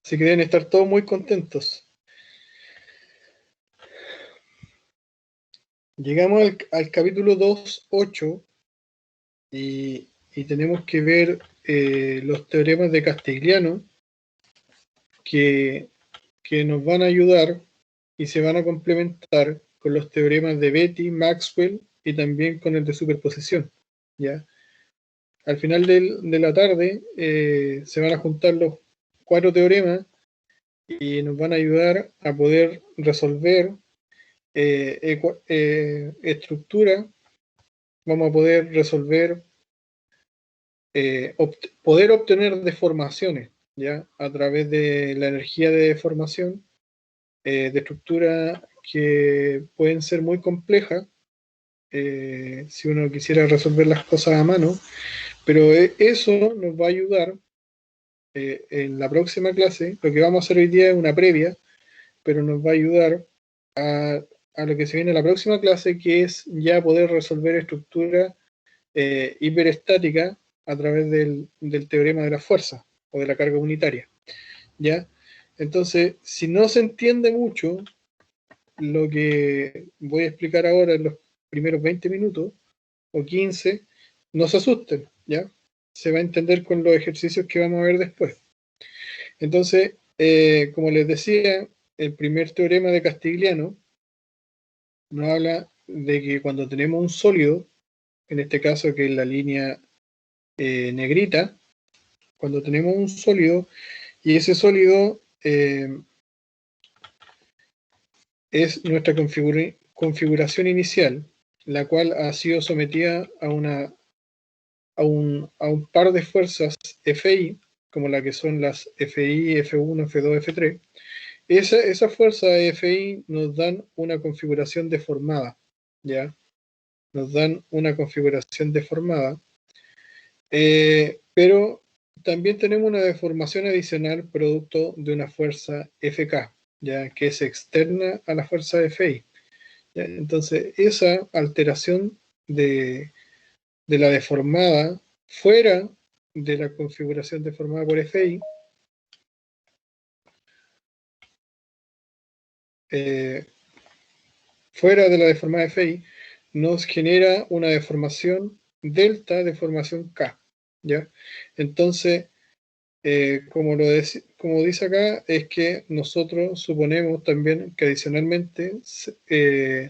Así que deben estar todos muy contentos. Llegamos al capítulo 2.8 y tenemos que ver los teoremas de Castigliano que, que nos van a ayudar y se van a complementar con los teoremas de Betti, Maxwell y también con el de superposición. ¿Ya? Al final de la tarde se van a juntar los 4 teoremas y nos van a ayudar a poder resolver estructura. Vamos a poder resolver, poder obtener deformaciones, ¿ya? A través de la energía de deformación de estructura que pueden ser muy complejas si uno quisiera resolver las cosas a mano, pero eso nos va a ayudar en la próxima clase. Lo que vamos a hacer hoy día es una previa, pero nos va a ayudar a lo que se viene en la próxima clase, que es ya poder resolver estructuras hiperestática a través del teorema de la fuerza o de la carga unitaria, ¿ya? Entonces, si no se entiende mucho lo que voy a explicar ahora en los primeros 20 minutos o 15, no se asusten, ¿ya? Se va a entender con los ejercicios que vamos a ver después. Entonces, como les decía, el primer teorema de Castigliano nos habla de que cuando tenemos un sólido, en este caso que es la línea negrita, cuando tenemos un sólido y ese sólido es nuestra configuración inicial, la cual ha sido sometida a un par de fuerzas FI, como la que son las FI, F1, F2, F3. Esas fuerzas FI nos dan una configuración deformada, ¿ya? Nos dan una configuración deformada, pero también tenemos una deformación adicional producto de una fuerza FK, ya que es externa a la fuerza FI. ¿Ya? Entonces, esa alteración de la deformada fuera de la configuración deformada por FI, fuera de la deformada FI, nos genera una deformación delta, deformación K. ¿Ya? Entonces, como dice acá, es que nosotros suponemos también que adicionalmente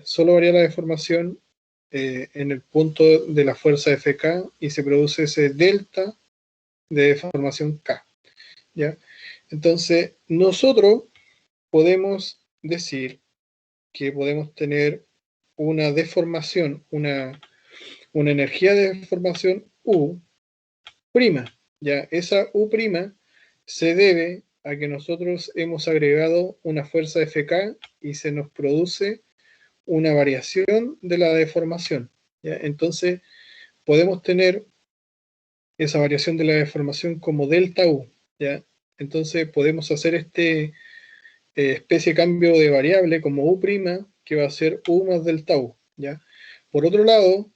solo varía la deformación en el punto de la fuerza FK y se produce ese delta de deformación K. ¿Ya? Entonces, nosotros podemos decir que podemos tener una deformación, una energía de deformación U', ¿ya? Esa U' se debe a que nosotros hemos agregado una fuerza FK y se nos produce una variación de la deformación, ¿ya? Entonces, podemos tener esa variación de la deformación como delta U, ¿ya? Entonces, podemos hacer especie de cambio de variable como U', que va a ser U más delta U, ¿ya? Por otro lado,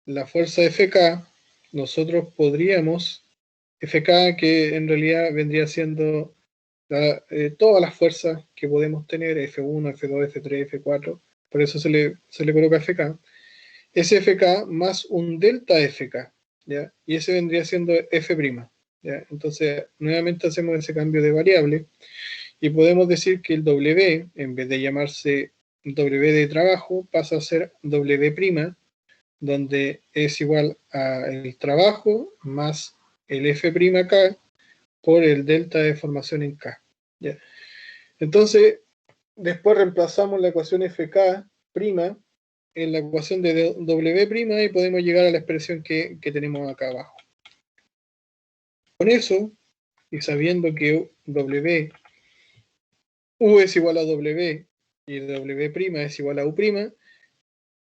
la fuerza FK, nosotros podríamos, FK que en realidad vendría siendo todas las fuerzas que podemos tener, F1, F2, F3, F4, por eso se le coloca FK, es FK más un delta FK, ¿ya? Y ese vendría siendo F', ¿ya? Entonces, nuevamente hacemos ese cambio de variable y podemos decir que el W, en vez de llamarse W de trabajo, pasa a ser W', donde es igual al trabajo más el F'K por el delta de formación en K. ¿Ya? Entonces, después reemplazamos la ecuación FK' en la ecuación de W' y podemos llegar a la expresión que tenemos acá abajo. Con eso, y sabiendo que U es igual a W y W' es igual a U',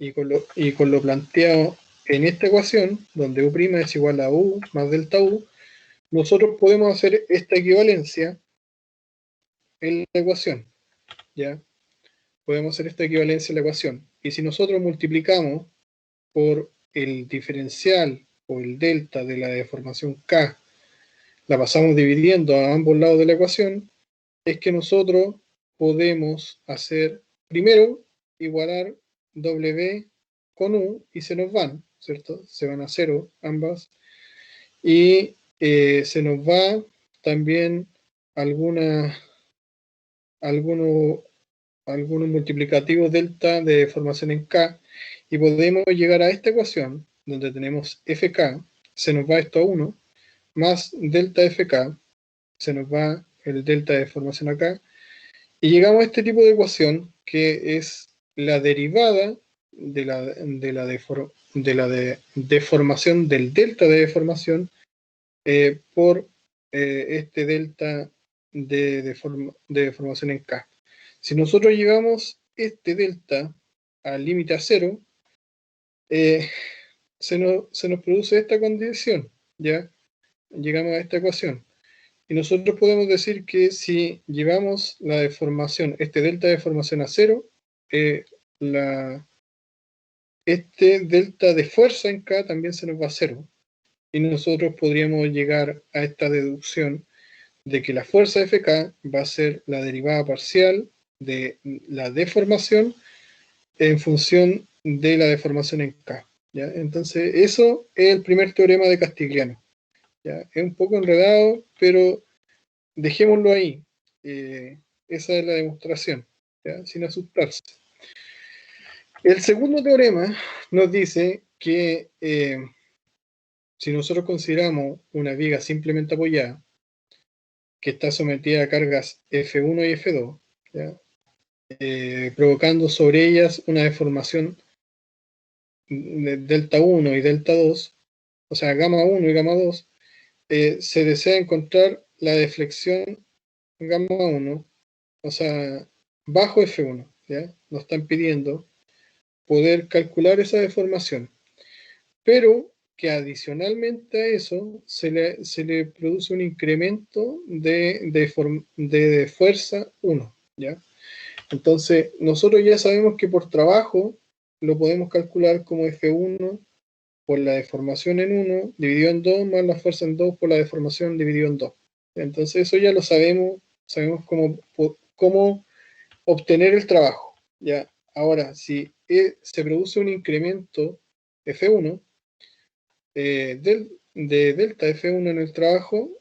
y con lo planteado en esta ecuación, donde U' es igual a U más delta U, nosotros podemos hacer esta equivalencia en la ecuación, ¿ya? Podemos hacer esta equivalencia en la ecuación. Y si nosotros multiplicamos por el diferencial o el delta de la deformación K, la pasamos dividiendo a ambos lados de la ecuación, es que nosotros podemos hacer, primero, igualar W con U y se nos van, ¿cierto? Se van a cero ambas. Y se nos va también algunos, algunos multiplicativos delta de deformación en K, y podemos llegar a esta ecuación donde tenemos FK, se nos va esto a 1, más delta FK, se nos va el delta de deformación acá, y llegamos a este tipo de ecuación que es la derivada de la deformación del delta de deformación por este delta de deformación en K. Si nosotros llevamos este delta al límite a cero, se nos produce esta condición, ¿ya? Llegamos a esta ecuación. Y nosotros podemos decir que si llevamos la deformación, este delta de deformación a cero, eh, este delta de fuerza en K también se nos va a cero. Y nosotros podríamos llegar a esta deducción de que la fuerza Fk va a ser la derivada parcial de la deformación en función de la deformación en K, ¿ya? Entonces, eso es el primer teorema de Castigliano, ¿ya? Es un poco enredado, pero dejémoslo ahí. Esa es la demostración, ¿ya? Sin asustarse. El segundo teorema nos dice que si nosotros consideramos una viga simplemente apoyada, que está sometida a cargas F1 y F2, ¿ya? Provocando sobre ellas una deformación de delta 1 y delta 2, o sea, gamma 1 y gamma 2, se desea encontrar la deflexión gamma 1, o sea, bajo F1, ¿ya? Nos están pidiendo poder calcular esa deformación, pero que adicionalmente a eso se le produce un incremento de fuerza 1, ¿ya? Entonces, nosotros ya sabemos que por trabajo lo podemos calcular como F1 por la deformación en 1 dividido en 2 más la fuerza en 2 por la deformación dividido en 2. Entonces, eso ya lo sabemos, sabemos cómo obtener el trabajo, ¿ya? Ahora, si se produce un incremento F1 de delta F1 en el trabajo,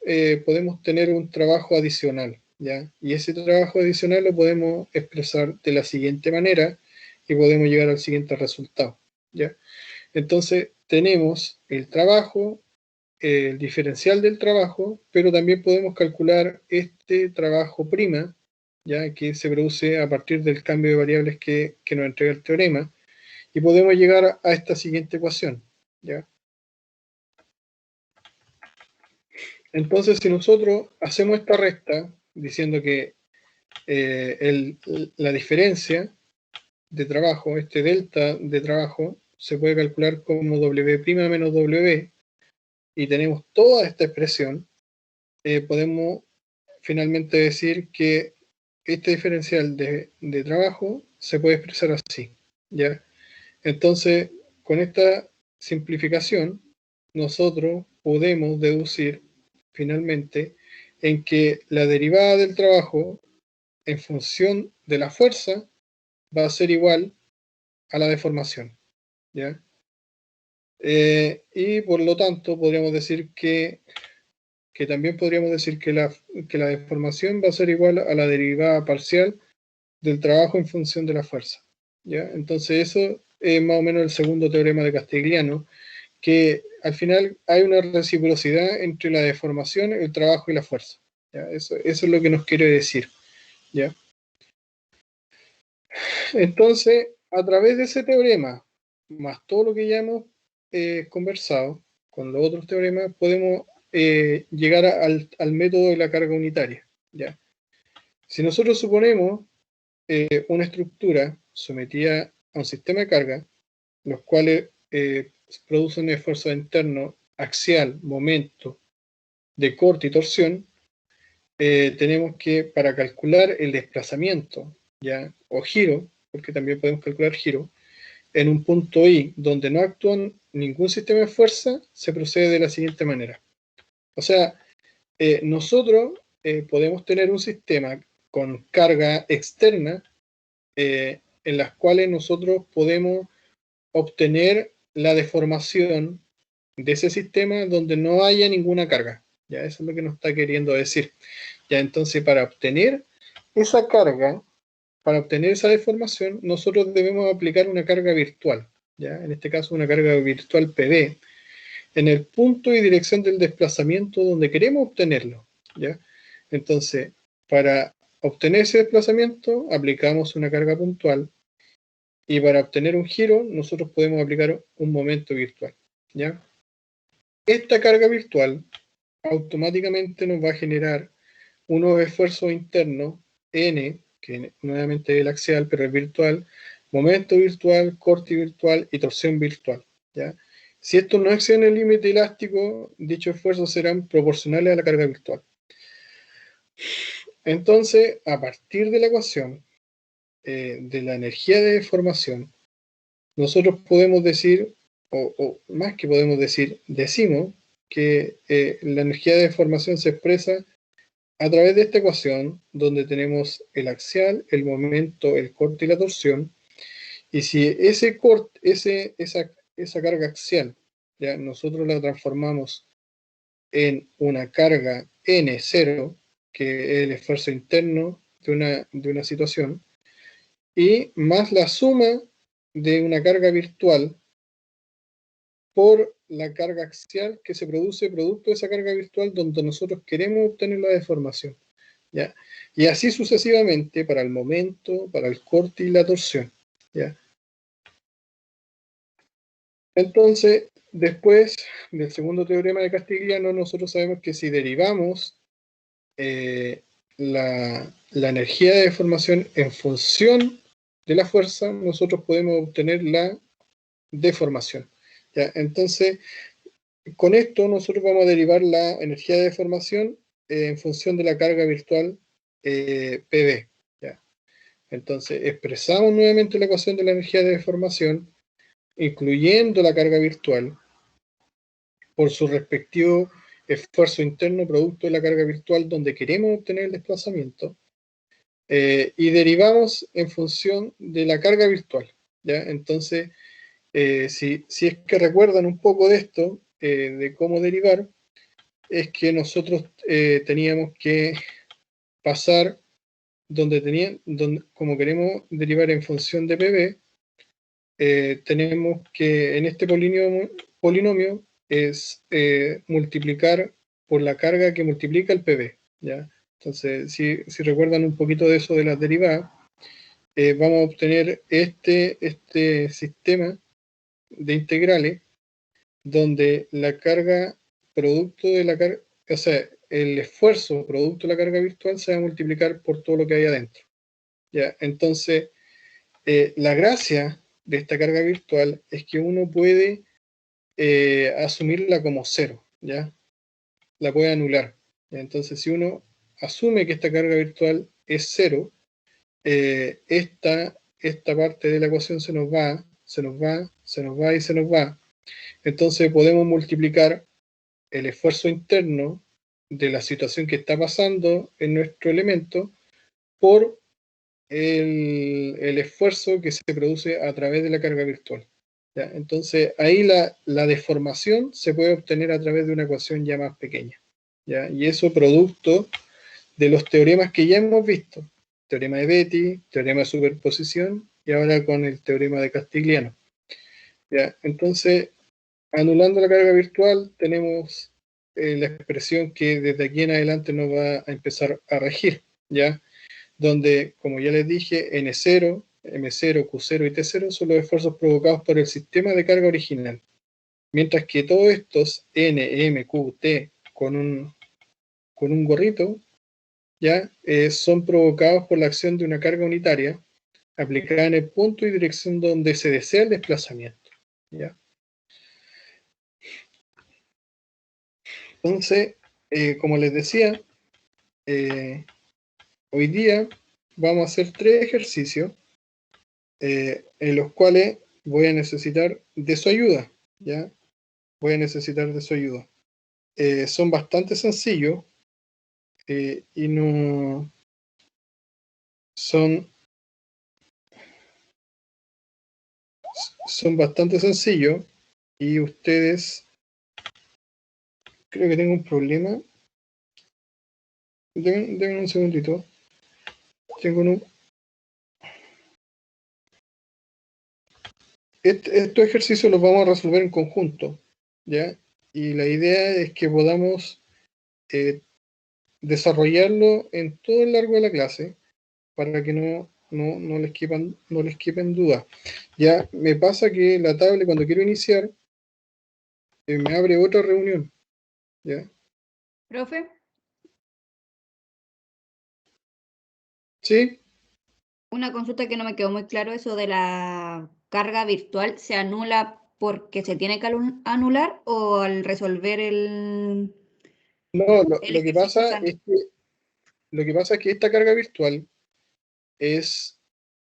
podemos tener un trabajo adicional, ¿ya? Y ese trabajo adicional lo podemos expresar de la siguiente manera y podemos llegar al siguiente resultado, ¿ya? Entonces, tenemos el trabajo, el diferencial del trabajo, pero también podemos calcular este trabajo prima, ¿ya? Que se produce a partir del cambio de variables que nos entrega el teorema, y podemos llegar a esta siguiente ecuación, ¿ya? Entonces, si nosotros hacemos esta resta, diciendo que la diferencia de trabajo, este delta de trabajo, se puede calcular como W' menos W, y tenemos toda esta expresión, podemos finalmente decir que este diferencial de trabajo se puede expresar así, ¿ya? Entonces, con esta simplificación, nosotros podemos deducir finalmente en que la derivada del trabajo en función de la fuerza va a ser igual a la deformación, ¿ya? Y por lo tanto podríamos decir que también podríamos decir que la deformación va a ser igual a la derivada parcial del trabajo en función de la fuerza, ¿ya? Entonces eso es más o menos el segundo teorema de Castigliano, que al final hay una reciprocidad entre la deformación, el trabajo y la fuerza, ¿ya? Eso es lo que nos quiere decir, ¿ya? Entonces, a través de ese teorema, más todo lo que ya hemos conversado con los otros teoremas, podemos llegar al método de la carga unitaria, ¿ya? Si nosotros suponemos una estructura sometida a un sistema de carga, los cuales producen un esfuerzo interno axial, momento, de corte y torsión, tenemos que, para calcular el desplazamiento, ¿ya? O giro, porque también podemos calcular giro, en un punto I donde no actúa ningún sistema de fuerza, se procede de la siguiente manera. O sea, nosotros podemos tener un sistema con carga externa, en las cuales nosotros podemos obtener la deformación de ese sistema donde no haya ninguna carga. Ya, eso es lo que nos está queriendo decir. Ya, entonces, para obtener esa carga, para obtener esa deformación, nosotros debemos aplicar una carga virtual. Ya, en este caso, una carga virtual PV, en el punto y dirección del desplazamiento donde queremos obtenerlo. ¿Ya? Entonces, para obtener ese desplazamiento, aplicamos una carga puntual, y para obtener un giro, nosotros podemos aplicar un momento virtual. ¿Ya? Esta carga virtual automáticamente nos va a generar unos esfuerzos internos, N, que nuevamente es el axial, pero es virtual, momento virtual, corte virtual y torsión virtual. ¿Ya? Si estos no exceden el límite elástico, dichos esfuerzos serán proporcionales a la carga virtual. Entonces, a partir de la ecuación de la energía de deformación, nosotros podemos decir, o más que podemos decir, decimos que la energía de deformación se expresa a través de esta ecuación, donde tenemos el axial, el momento, el corte y la torsión. Y si ese corte, esa carga axial, ya nosotros la transformamos en una carga N0, que es el esfuerzo interno de una situación, y más la suma de una carga virtual por la carga axial que se produce producto de esa carga virtual donde nosotros queremos obtener la deformación. ¿Ya? Y así sucesivamente para el momento, para el corte y la torsión. ¿Ya? Entonces, después del segundo teorema de Castigliano, nosotros sabemos que si derivamos la energía de deformación en función de la fuerza, nosotros podemos obtener la deformación. ¿Ya? Entonces, con esto nosotros vamos a derivar la energía de deformación en función de la carga virtual PV. ¿Ya? Entonces, expresamos nuevamente la ecuación de la energía de deformación, incluyendo la carga virtual, por su respectivo esfuerzo interno producto de la carga virtual donde queremos obtener el desplazamiento, y derivamos en función de la carga virtual. ¿Ya? Entonces, si es que recuerdan un poco de esto, de cómo derivar, es que nosotros teníamos que pasar como queremos derivar en función de PV, tenemos que en este polinomio es multiplicar por la carga que multiplica el PV. ¿Ya? Entonces, si recuerdan un poquito de eso de las derivadas, vamos a obtener este sistema de integrales donde la carga producto de la carga, o sea, el esfuerzo producto de la carga virtual se va a multiplicar por todo lo que hay adentro. ¿Ya? Entonces, la gracia de esta carga virtual es que uno puede asumirla como cero, ¿ya? La puede anular. ¿Ya? Entonces, si uno asume que esta carga virtual es cero, esta parte de la ecuación se nos va, se nos va, se nos va y se nos va. Entonces podemos multiplicar el esfuerzo interno de la situación que está pasando en nuestro elemento por el esfuerzo que se produce a través de la carga virtual. ¿Ya? Entonces, ahí la deformación se puede obtener a través de una ecuación ya más pequeña. ¿Ya? Y eso producto de los teoremas que ya hemos visto. Teorema de Betti, teorema de superposición y ahora con el teorema de Castigliano. ¿Ya? Entonces, anulando la carga virtual, tenemos la expresión que desde aquí en adelante nos va a empezar a regir, ¿ya? Donde, como ya les dije, N0, M0, Q0 y T0 son los esfuerzos provocados por el sistema de carga original. Mientras que todos estos N, M, Q, T con un gorrito, ¿ya? Son provocados por la acción de una carga unitaria aplicada en el punto y dirección donde se desea el desplazamiento, ¿ya? Entonces, como les decía, hoy día vamos a hacer 3 ejercicios en los cuales voy a necesitar de su ayuda, ¿ya? Voy a necesitar de su ayuda. Son bastante sencillos y no son bastante sencillos y ustedes, creo que tengo un problema. Denme un segundito. Tengo estos ejercicios los vamos a resolver en conjunto, ¿ya? Y la idea es que podamos desarrollarlo en todo el largo de la clase para que no les quepan dudas. Ya me pasa que la tablet cuando quiero iniciar me abre otra reunión, ¿ya? Profe, ¿Sí? una consulta que no me quedó muy claro, eso de la carga virtual, ¿se anula porque se tiene que anular o al resolver No, el ejercicio se anula? lo que pasa es que esta carga virtual es,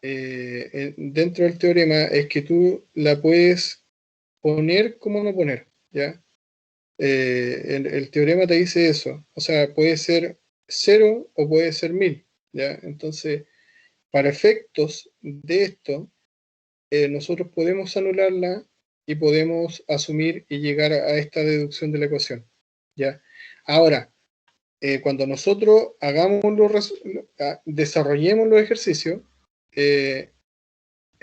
dentro del teorema, es que tú la puedes poner como no poner, ¿ya? El teorema te dice eso, o sea, puede ser 0 o puede ser 1000, ¿ya? Entonces, para efectos de esto, nosotros podemos anularla y podemos asumir y llegar a esta deducción de la ecuación, ¿ya? Ahora, cuando nosotros desarrollemos los ejercicios, eh,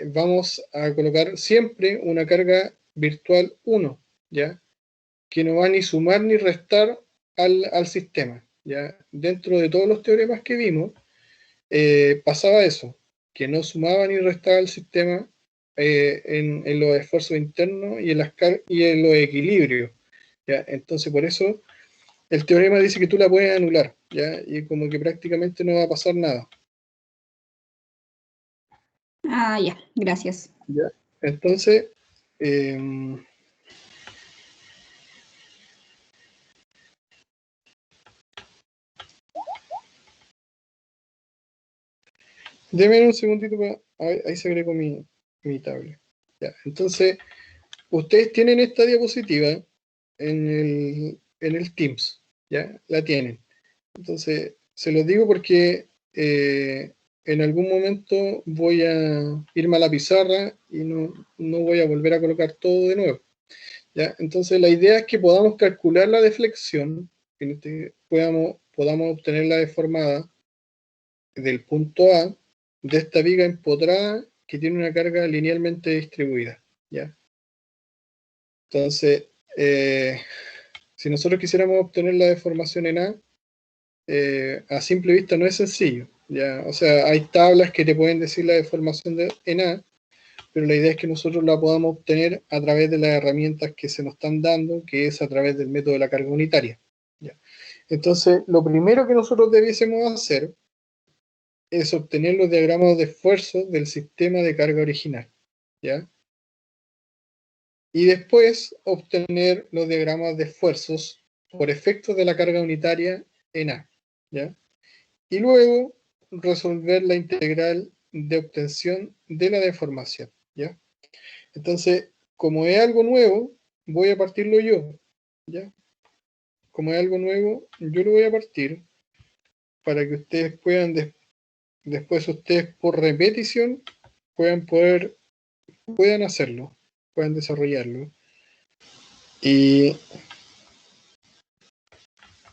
vamos a colocar siempre una carga virtual 1, ¿ya? Que no va ni sumar ni restar al sistema, ¿ya? Dentro de todos los teoremas que vimos, pasaba eso, que no sumaba ni restaba al sistema en los esfuerzos internos y en los equilibrios, ¿ya? Entonces, por eso el teorema dice que tú la puedes anular, ¿ya? Y como que prácticamente no va a pasar nada, Ah, ya, gracias. ¿ya? Entonces, eh, deme un segundito, ahí se agregó mi tablet. Ya, entonces, ustedes tienen esta diapositiva en el Teams, ¿ya? La tienen. Entonces, se los digo porque en algún momento voy a irme a la pizarra y no voy a volver a colocar todo de nuevo, ¿ya? Entonces, la idea es que podamos calcular la deflexión, podamos obtenerla deformada del punto A de esta viga empotrada que tiene una carga linealmente distribuida, ¿ya? Entonces, si nosotros quisiéramos obtener la deformación en A, a simple vista no es sencillo, ¿ya? O sea, hay tablas que te pueden decir la deformación en A, pero la idea es que nosotros la podamos obtener a través de las herramientas que se nos están dando, que es a través del método de la carga unitaria, ¿ya? Entonces, lo primero que nosotros debiésemos hacer es obtener los diagramas de esfuerzo del sistema de carga original, ¿ya? Y después obtener los diagramas de esfuerzos por efectos de la carga unitaria en A, ¿ya? Y luego resolver la integral de obtención de la deformación, ¿ya? Entonces, como es algo nuevo, voy a partirlo yo, ¿ya? Como es algo nuevo, yo lo voy a partir para que ustedes puedan, después ustedes por repetición, puedan hacerlo, puedan desarrollarlo y,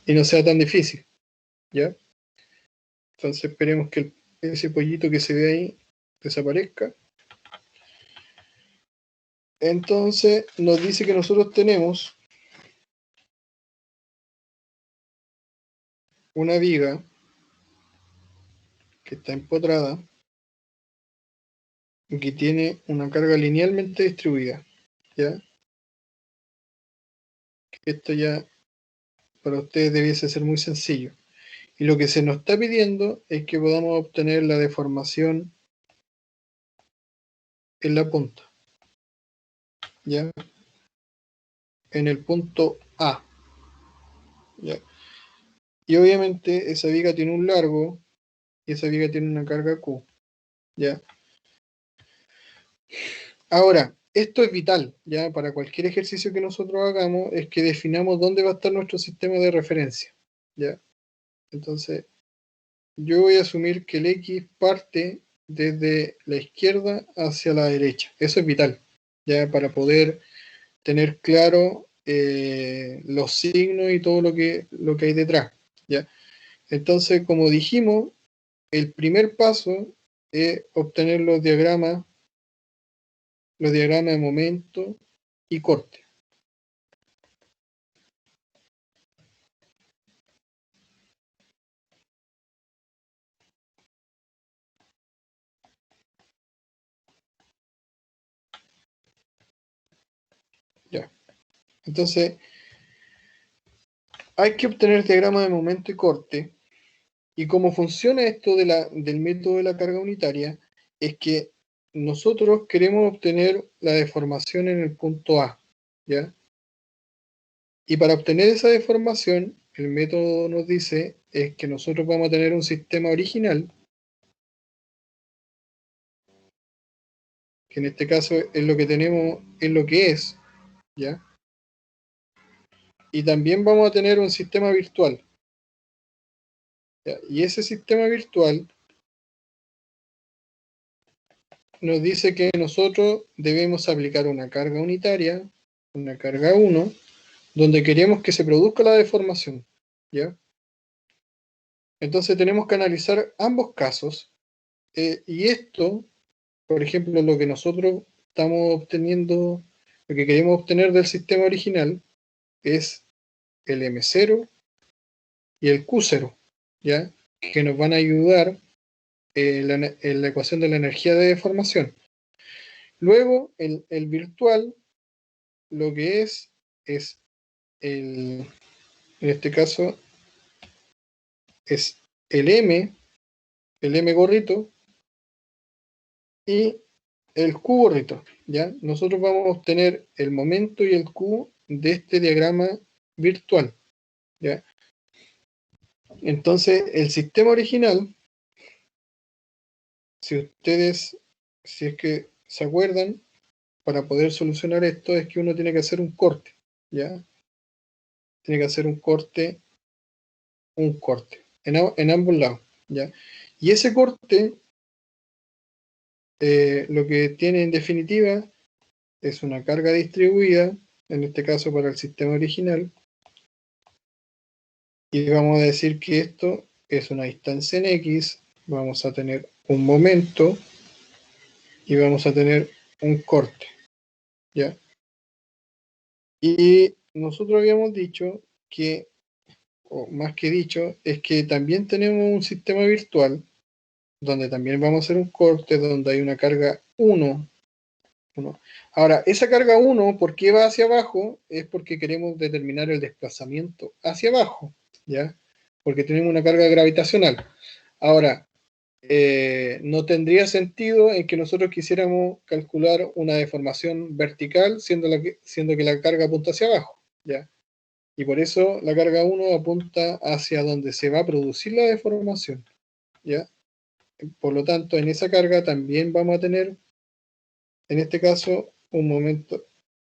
y no sea tan difícil, ¿ya? Entonces esperemos que ese pollito que se ve ahí desaparezca. Entonces nos dice que nosotros tenemos una viga que está empotrada y que tiene una carga linealmente distribuida, ¿ya? Esto ya para ustedes debiese ser muy sencillo. Y lo que se nos está pidiendo es que podamos obtener la deformación en la punta, ¿ya? En el punto A, ¿ya? Y obviamente esa viga tiene un largo y esa viga tiene una carga Q, ¿ya? Ahora, esto es vital, ¿ya? Para cualquier ejercicio que nosotros hagamos, es que definamos dónde va a estar nuestro sistema de referencia, ¿ya? Entonces, yo voy a asumir que el X parte desde la izquierda hacia la derecha. Eso es vital, ya para poder tener claro los signos y todo lo que hay detrás, ¿ya? Entonces, como dijimos, el primer paso es obtener los diagramas de momento y corte. Ya. Entonces, hay que obtener diagramas de momento y corte. Y cómo funciona esto del método de la carga unitaria es que nosotros queremos obtener la deformación en el punto A, ¿ya? Y para obtener esa deformación, el método nos dice es que nosotros vamos a tener un sistema original, que en este caso es lo que tenemos, es lo que es, ¿ya? Y también vamos a tener un sistema virtual, ¿ya? Y ese sistema virtual nos dice que nosotros debemos aplicar una carga unitaria, una carga 1, donde queremos que se produzca la deformación, ¿ya? Entonces tenemos que analizar ambos casos, y esto, por ejemplo, lo que nosotros estamos obteniendo, lo que queremos obtener del sistema original es el M0 y el Q0, ¿ya? Que nos van a ayudar en la ecuación de la energía de deformación. Luego, el virtual, lo que es en este caso, es el M gorrito, y el Q gorrito, ¿ya? Nosotros vamos a obtener el momento y el Q de este diagrama virtual, ¿ya? Entonces, el sistema original, si ustedes, si es que se acuerdan, para poder solucionar esto es que uno tiene que hacer un corte, ¿ya? Tiene que hacer un corte, en ambos lados, ¿ya? Y ese corte, lo que tiene en definitiva es una carga distribuida, en este caso para el sistema original, y vamos a decir que esto es una distancia en X, vamos a tener un momento y vamos a tener un corte, ¿ya? Y nosotros habíamos dicho que, o más que dicho, es que también tenemos un sistema virtual donde también vamos a hacer un corte, donde hay una carga 1. Ahora, esa carga 1, ¿por qué va hacia abajo? Es porque queremos determinar el desplazamiento hacia abajo, ¿ya? Porque tenemos una carga gravitacional. Ahora, no tendría sentido en que nosotros quisiéramos calcular una deformación vertical, siendo que la carga apunta hacia abajo, ¿ya? Y por eso la carga 1 apunta hacia donde se va a producir la deformación, ¿ya? Por lo tanto, en esa carga también vamos a tener, en este caso, un momento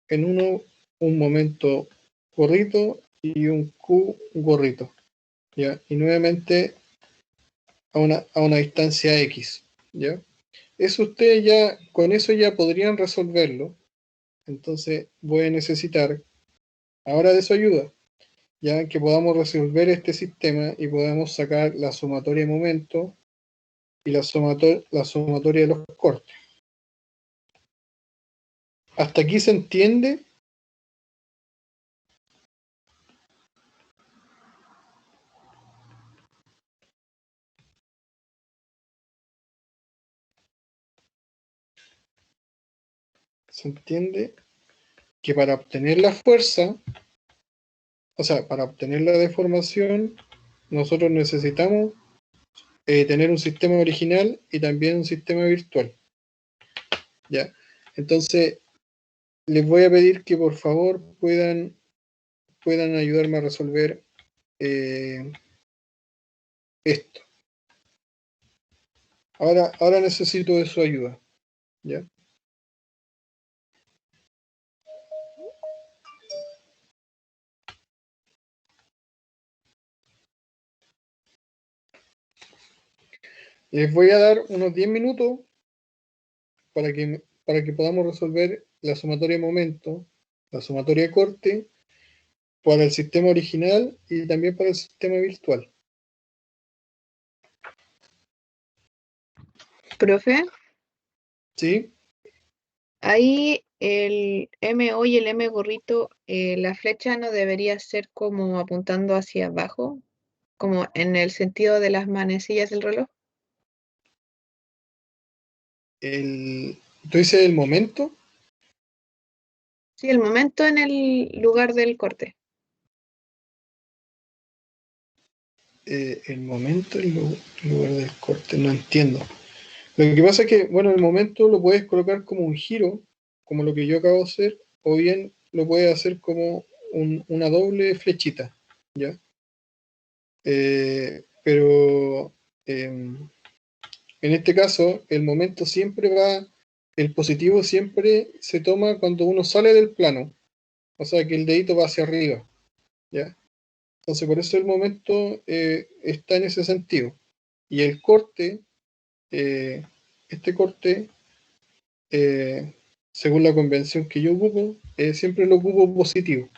en uno, un momento gorrito y un Q gorrito, ¿ya? Y nuevamente a una distancia X, ¿ya? Eso ustedes ya, con eso ya podrían resolverlo. Entonces voy a necesitar ahora de su ayuda, ya que podamos resolver este sistema y podamos sacar la sumatoria de momentos y la sumatoria de los cortes. ¿Hasta aquí se entiende? ¿Se entiende que para obtener la fuerza, o sea, para obtener la deformación, nosotros necesitamos tener un sistema original y también un sistema virtual? ¿Ya? Entonces, les voy a pedir que por favor puedan ayudarme a resolver eh, esto. Ahora necesito de su ayuda, ¿ya? Les voy a dar unos 10 minutos para que podamos resolver la sumatoria de momento, la sumatoria de corte, para el sistema original y también para el sistema virtual. Profe, ¿Sí? ahí el MO y el M gorrito, la flecha no debería ser como apuntando hacia abajo, como en el sentido de las manecillas del reloj. ¿Tú dices el momento? Sí, el momento en el lugar del corte. El momento, lugar del corte, no entiendo. Lo que pasa es que, bueno, el momento lo puedes colocar como un giro, como lo que yo acabo de hacer, o bien lo puedes hacer como una doble flechita, ¿ya? Pero en este caso, el momento siempre va, el positivo siempre se toma cuando uno sale del plano, o sea que el dedito va hacia arriba, ¿ya? Entonces, por eso el momento está en ese sentido. Y el corte, eh, este corte, eh, según la convención que yo ocupo, siempre lo ocupo positivo.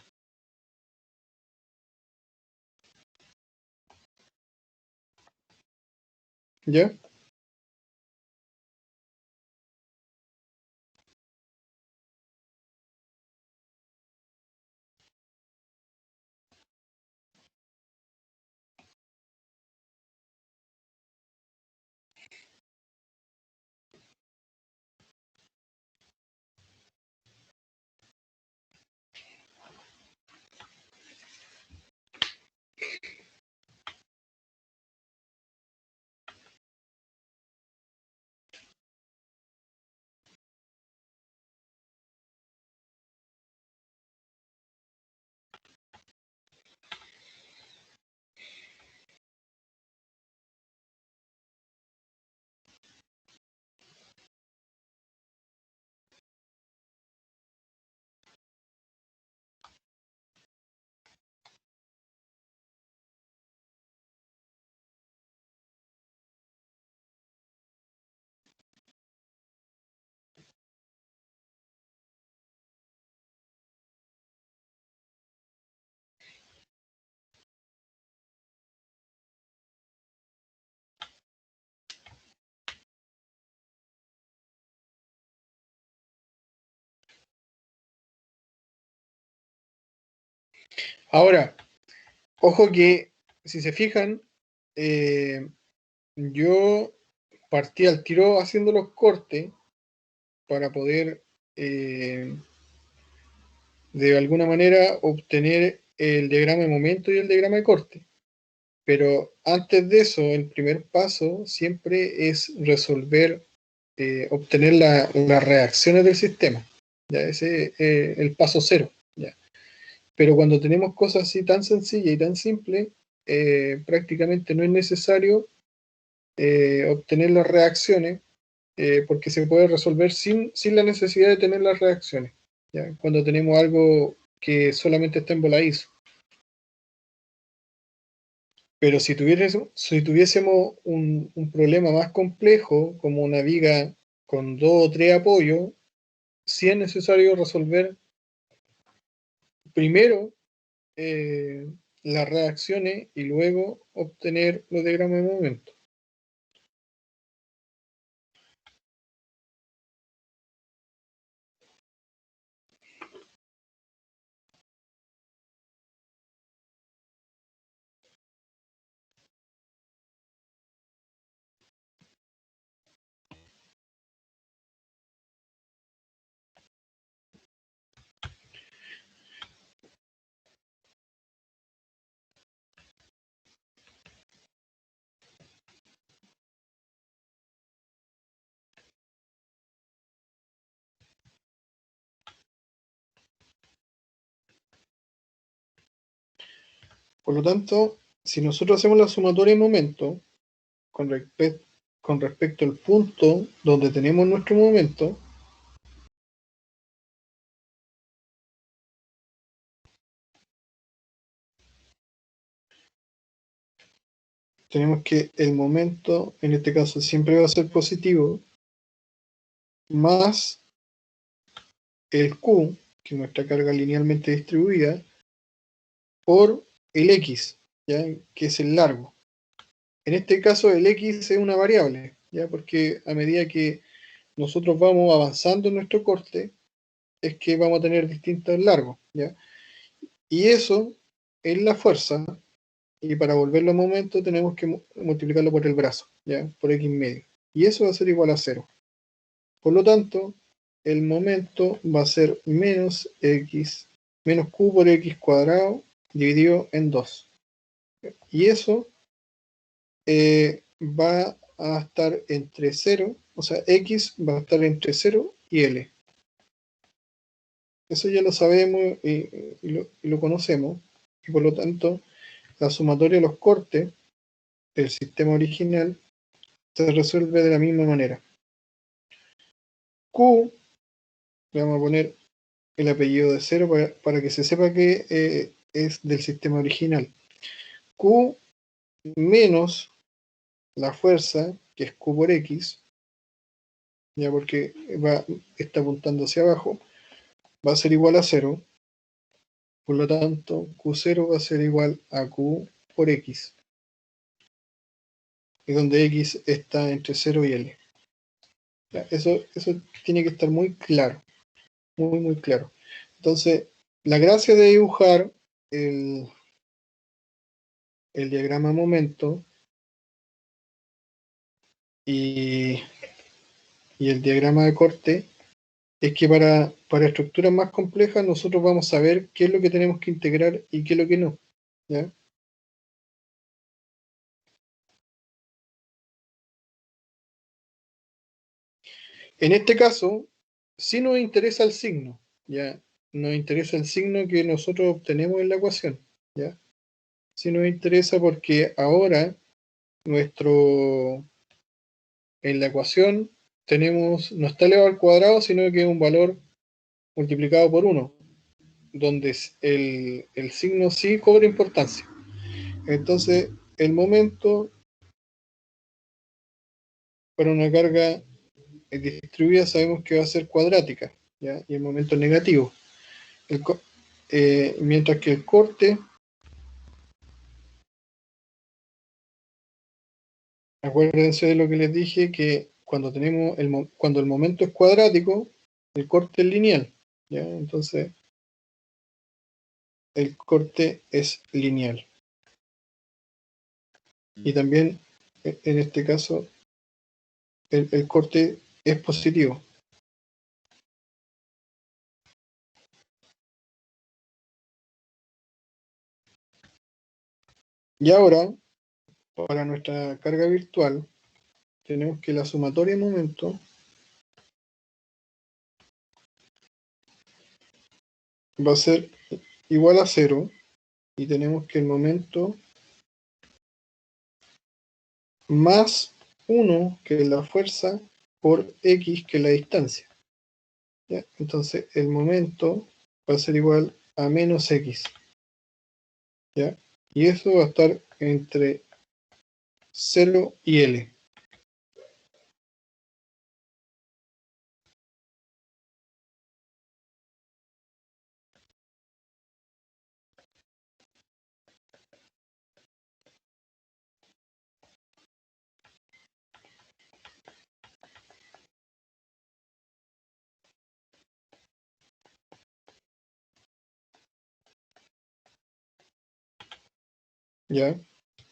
¿Ya? Ahora, ojo que, si se fijan, yo partí al tiro haciendo los cortes para poder de alguna manera obtener el diagrama de momento y el diagrama de corte. Pero antes de eso, el primer paso siempre es resolver, obtener las reacciones del sistema. ¿Ya? Ese es el paso cero. ¿Ya? Pero cuando tenemos cosas así tan sencillas y tan simples, prácticamente no es necesario obtener las reacciones porque se puede resolver sin la necesidad de tener las reacciones, ¿ya? Cuando tenemos algo que solamente está en voladizo. Pero si tuviésemos un problema más complejo, como una viga con 2 o 3 apoyos, sí es necesario resolver primero eh, las reacciones y luego obtener los diagramas de momento. Por lo tanto, si nosotros hacemos la sumatoria de momento con, con respecto al punto donde tenemos nuestro momento, tenemos que el momento, en este caso, siempre va a ser positivo, más el Q, que es nuestra carga linealmente distribuida, por el X, ¿ya? Que es el largo. En este caso el X es una variable, ¿ya? Porque a medida que nosotros vamos avanzando en nuestro corte, es que vamos a tener distintos largos, ¿ya? Y eso es la fuerza, y para volverlo a momento tenemos que multiplicarlo por el brazo, ¿ya? Por X medio. Y eso va a ser igual a 0. Por lo tanto, el momento va a ser menos X, menos Q por X cuadrado dividido en 2. Y eso va a estar entre 0, o sea, X va a estar entre 0 y L. Eso ya lo sabemos y lo conocemos, y por lo tanto, la sumatoria de los cortes del sistema original se resuelve de la misma manera. Q, le vamos a poner el apellido de 0 para que se sepa que es del sistema original. Q menos la fuerza, que es Q por X, ya porque está apuntando hacia abajo, va a ser igual a 0. Por lo tanto, Q0 va a ser igual a Q por X, y donde X está entre 0 y L. Ya, eso tiene que estar muy claro, muy, muy claro. Entonces, la gracia de dibujar el diagrama momento y el diagrama de corte es que para estructuras más complejas nosotros vamos a ver qué es lo que tenemos que integrar y qué es lo que no, ¿ya? En este caso, sí nos interesa el signo, ¿ya? Nos interesa el signo que nosotros obtenemos en la ecuación, ¿ya? Sí nos interesa porque ahora nuestro, en la ecuación tenemos, no está elevado al cuadrado, sino que es un valor multiplicado por 1, donde el signo sí cobra importancia. Entonces, el momento para una carga distribuida sabemos que va a ser cuadrática, ¿ya? Y el momento es negativo. Mientras que el corte, acuérdense de lo que les dije, que cuando tenemos cuando el momento es cuadrático, el corte es lineal, ¿ya? Entonces, el corte es lineal. Y también, en este caso, el corte es positivo. Y ahora, para nuestra carga virtual, tenemos que la sumatoria de momento va a ser igual a 0, y tenemos que el momento más 1, que es la fuerza, por X, que es la distancia, ¿ya? Entonces el momento va a ser igual a menos X, ¿ya? Y eso va a estar entre 0 y L. ¿Ya?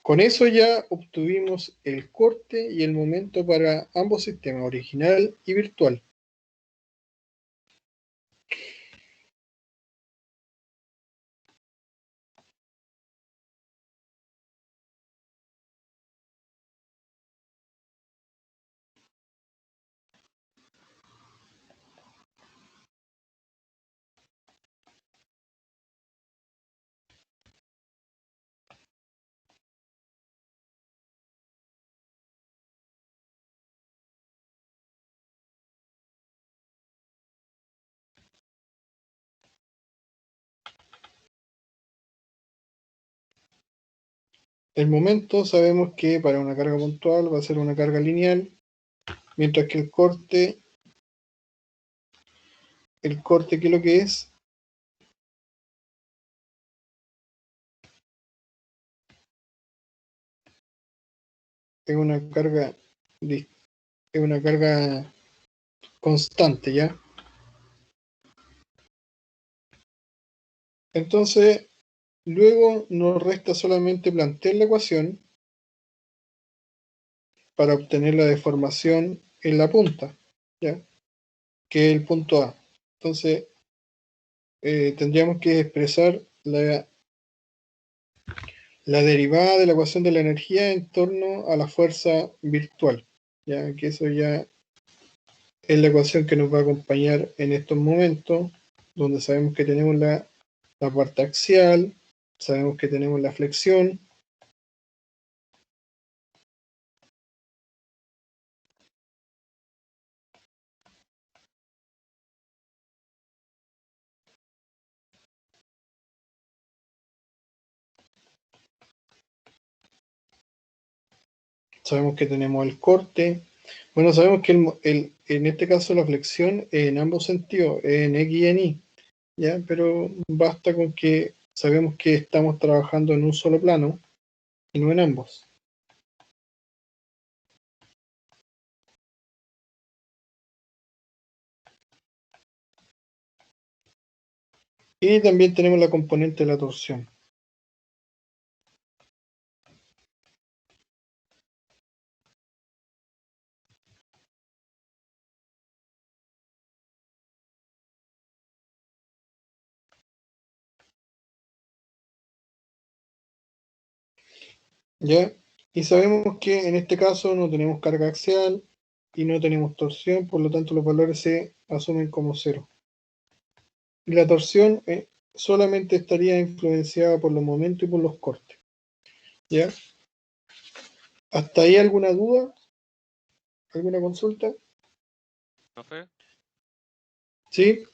Con eso ya obtuvimos el corte y el momento para ambos sistemas, original y virtual. El momento sabemos que para una carga puntual va a ser una carga lineal, mientras que el corte, ¿qué es lo que es? Es una carga constante, ¿ya? Entonces, luego nos resta solamente plantear la ecuación para obtener la deformación en la punta, ¿ya? Que es el punto A. Entonces, tendríamos que expresar la derivada de la ecuación de la energía en torno a la fuerza virtual, ya que eso ya es la ecuación que nos va a acompañar en estos momentos, donde sabemos que tenemos la parte axial, sabemos que tenemos la flexión, sabemos que tenemos el corte. Bueno, sabemos que en este caso la flexión en ambos sentidos, en X y en Y, ¿ya? Pero basta con que sabemos que estamos trabajando en un solo plano y no en ambos. Y también tenemos la componente de la torsión. ¿Ya? Y sabemos que en este caso no tenemos carga axial y no tenemos torsión, por lo tanto los valores se asumen como cero. Y la torsión solamente estaría influenciada por los momentos y por los cortes. ¿Ya? ¿Hasta ahí alguna duda? ¿Alguna consulta? Profe, ¿Sí?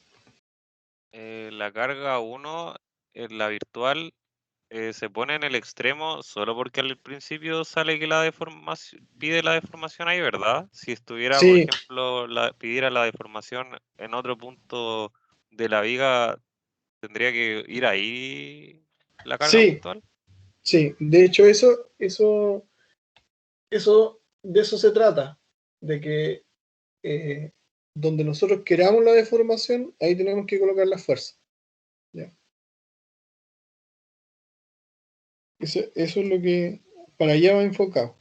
la carga 1, la virtual, se pone en el extremo solo porque al principio sale que la deformación pide la deformación ahí, ¿verdad? Si estuviera, por Sí, ejemplo, pidiera la deformación en otro punto de la viga, tendría que ir ahí la carga sí, puntual. sí. De hecho, de eso se trata, de que eh, donde nosotros queramos la deformación, ahí tenemos que colocar la fuerza. ¿Ya? Eso es lo que para allá va enfocado.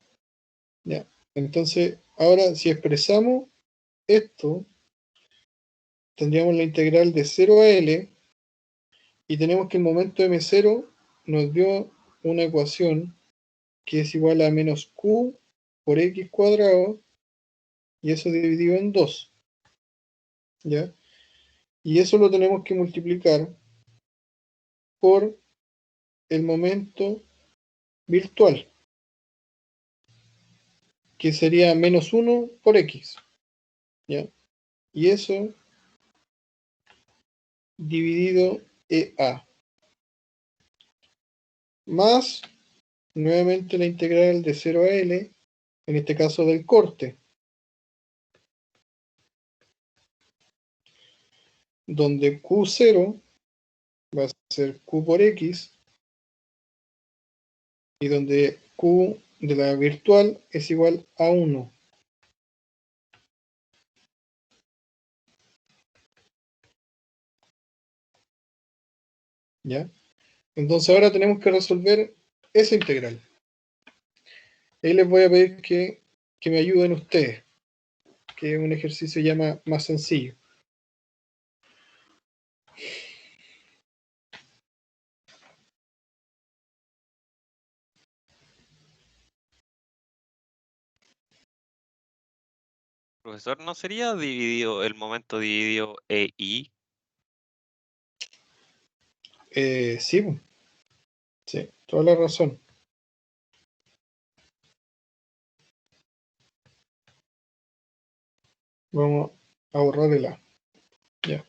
¿Ya? Entonces, ahora si expresamos esto, tendríamos la integral de 0 a L y tenemos que el momento m0 nos dio una ecuación que es igual a menos q por x cuadrado y eso dividido en 2. ¿Ya? Y eso lo tenemos que multiplicar por el momento virtual, que sería menos 1 por x. ¿Ya? Y eso dividido EA. Más, nuevamente, la integral de 0 a L, en este caso del corte, donde Q0 va a ser Q por X, y donde Q de la virtual es igual a 1. ¿Ya? Entonces ahora tenemos que resolver esa integral. Ahí les voy a pedir que me ayuden ustedes, que es un ejercicio ya más sencillo. Profesor, ¿no sería dividido el momento dividido EI? Sí, sí, toda la razón. Vamos a borrar el A. Ya.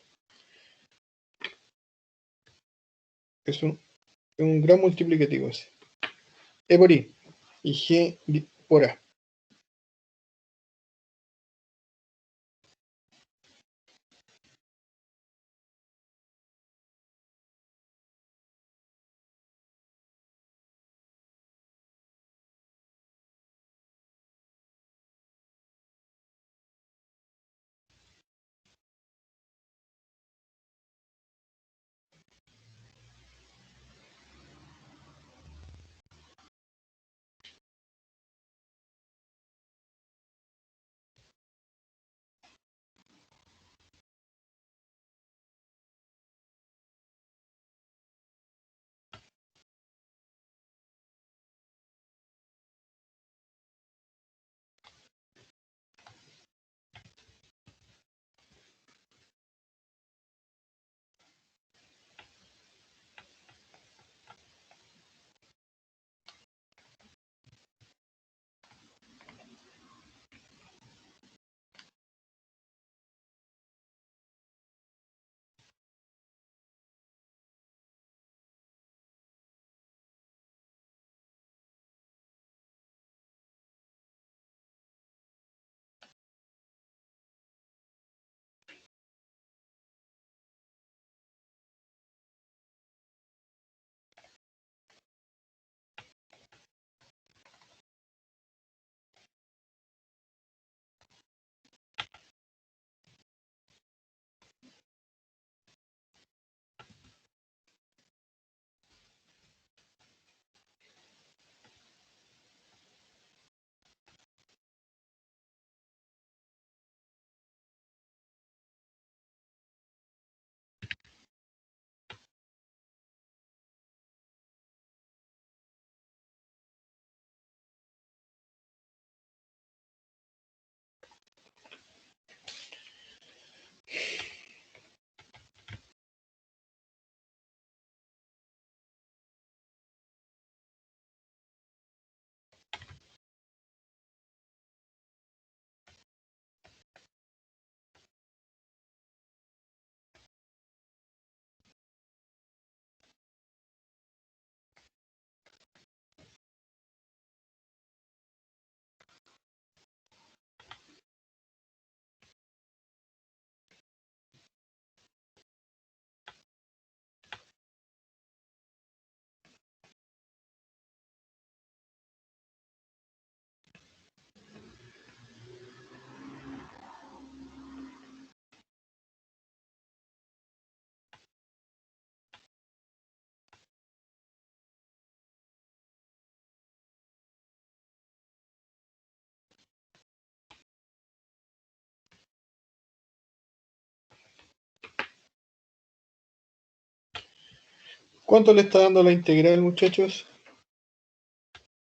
Es un gran multiplicativo ese. E por I y G por A. ¿Cuánto le está dando la integral, muchachos?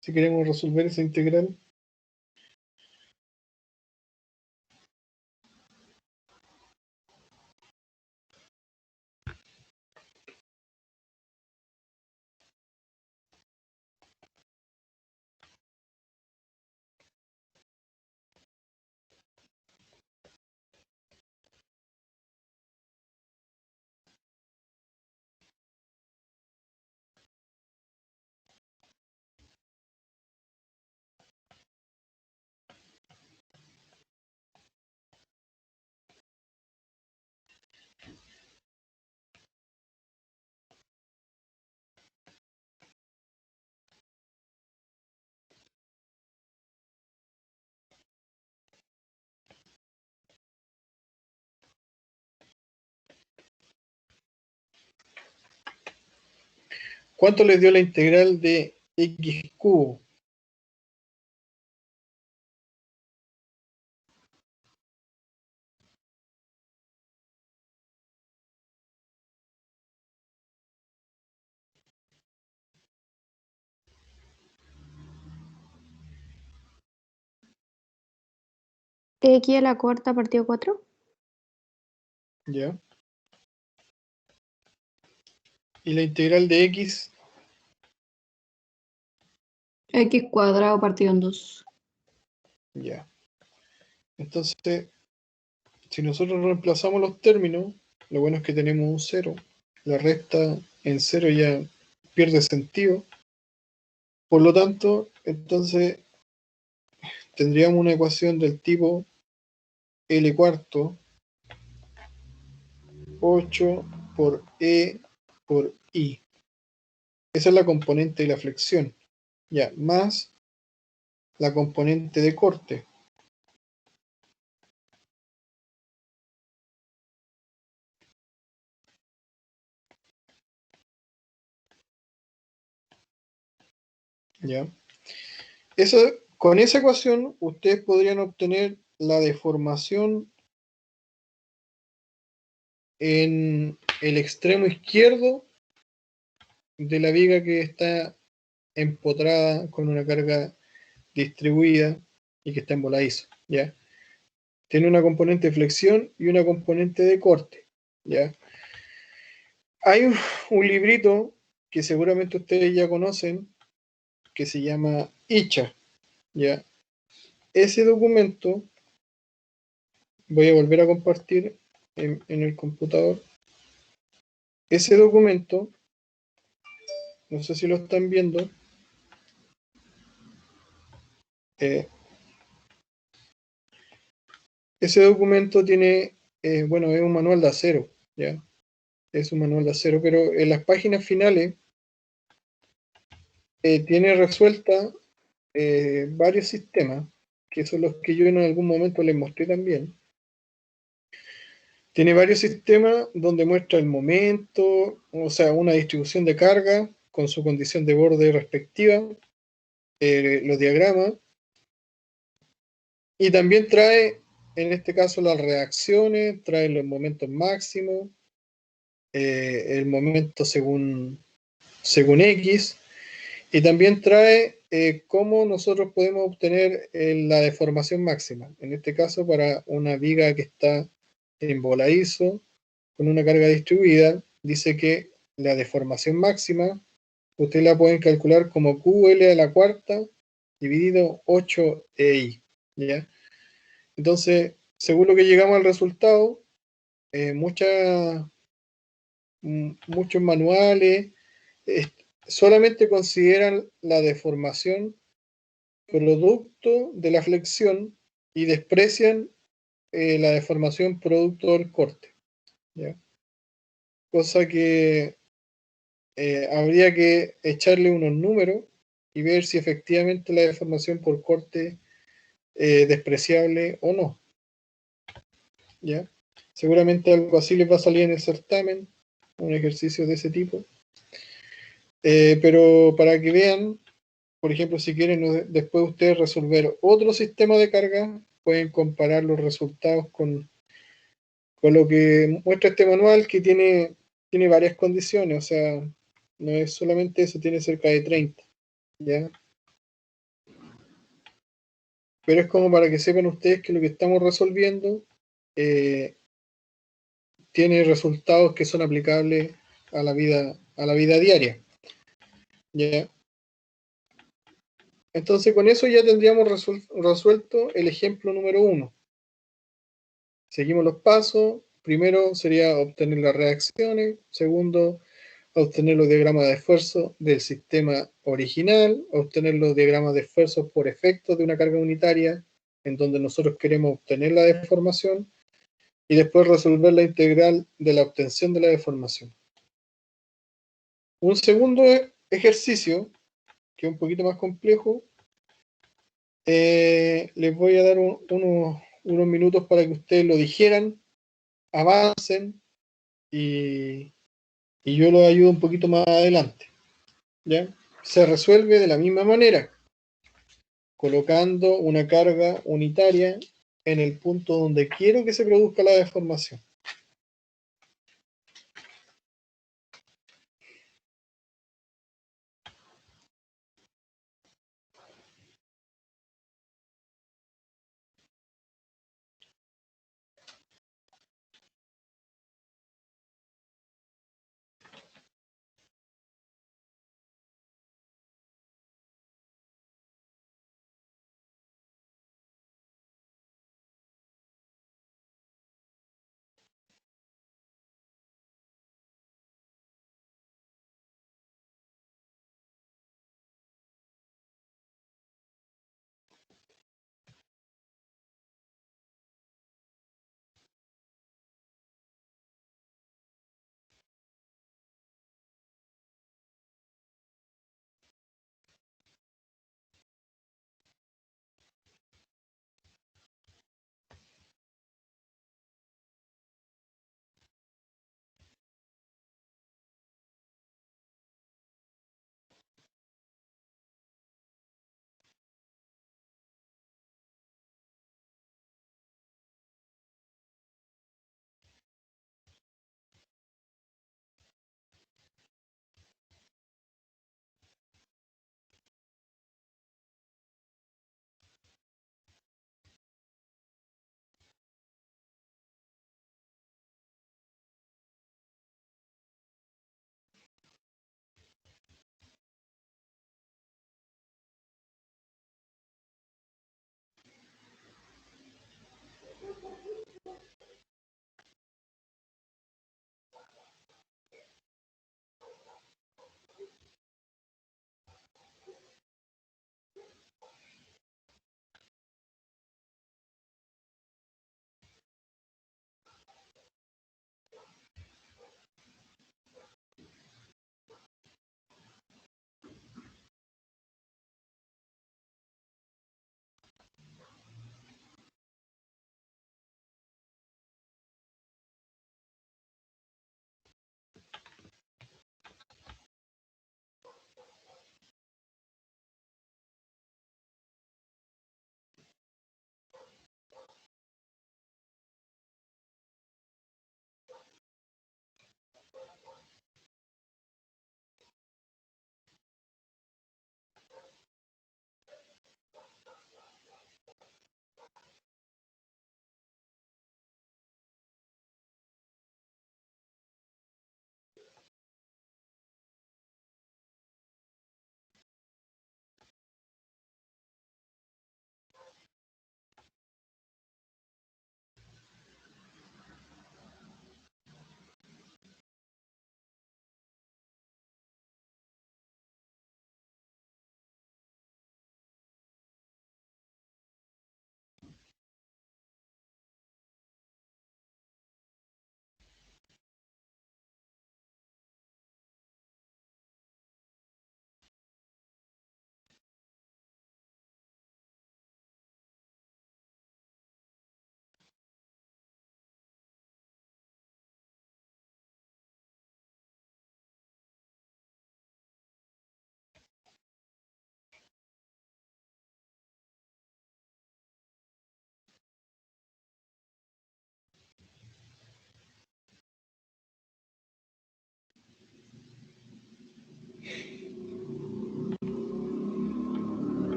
Si queremos resolver esa integral. ¿Cuánto les dio la integral de x cubo? X a la cuarta partido 4. ¿Ya? ¿Y la integral de x? X cuadrado partido en 2. Ya. Entonces, si nosotros reemplazamos los términos, lo bueno es que tenemos un 0. La resta en 0 ya pierde sentido. Por lo tanto, entonces tendríamos una ecuación del tipo L cuarto 8 por E por I. Esa es la componente de la flexión, ya, más la componente de corte. ¿Ya? Con esa ecuación ustedes podrían obtener la deformación en el extremo izquierdo de la viga que está empotrada con una carga distribuida y que está en voladizo, ¿ya? Tiene una componente de flexión y una componente de corte, ¿ya? Hay un librito que seguramente ustedes ya conocen que se llama ICHA, ¿ya? Ese documento voy a volver a compartir en el computador. Ese documento, no sé si lo están viendo, ese documento tiene, bueno, es un manual de acero, ¿ya? Es un manual de acero, pero en las páginas finales tiene resuelta varios sistemas, que son los que yo en algún momento les mostré también. Tiene varios sistemas donde muestra el momento, o sea, una distribución de carga con su condición de borde respectiva, los diagramas, y también trae, en este caso, las reacciones, trae los momentos máximos, el momento según X, y también trae cómo nosotros podemos obtener la deformación máxima. En este caso, para una viga que está en voladizo, con una carga distribuida, dice que la deformación máxima, ustedes la pueden calcular como QL a la cuarta dividido 8EI, ¿ya? Entonces, según lo que llegamos al resultado, muchos manuales eh, solamente consideran la deformación producto de la flexión y desprecian la deformación producto del corte, ¿ya? Cosa que habría que echarle unos números y ver si efectivamente la deformación por corte es despreciable o no, ¿ya? Seguramente algo así les va a salir en el certamen, un ejercicio de ese tipo. Pero para que vean, por ejemplo, si quieren después ustedes resolver otro sistema de carga, pueden comparar los resultados con lo que muestra este manual, que tiene varias condiciones, o sea, no es solamente eso, tiene cerca de 30, ¿ya? Pero es como para que sepan ustedes que lo que estamos resolviendo eh, tiene resultados que son aplicables a la vida diaria, ¿ya? Entonces con eso ya tendríamos resuelto el ejemplo número 1. Seguimos los pasos. Primero sería obtener las reacciones. Segundo, obtener los diagramas de esfuerzo del sistema original. Obtener los diagramas de esfuerzo por efectos de una carga unitaria, en donde nosotros queremos obtener la deformación. Y después resolver la integral de la obtención de la deformación. Un segundo ejercicio, que es un poquito más complejo, les voy a dar unos minutos para que ustedes lo digieran, avancen y yo los ayudo un poquito más adelante, ¿ya? Se resuelve de la misma manera, colocando una carga unitaria en el punto donde quiero que se produzca la deformación.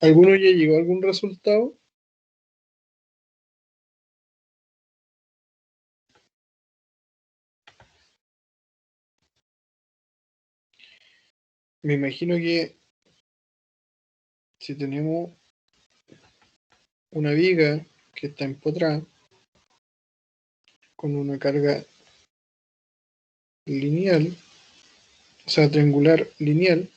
¿Alguno ya llegó a algún resultado? Me imagino que si tenemos una viga que está empotrada con una carga lineal, o sea, triangular lineal,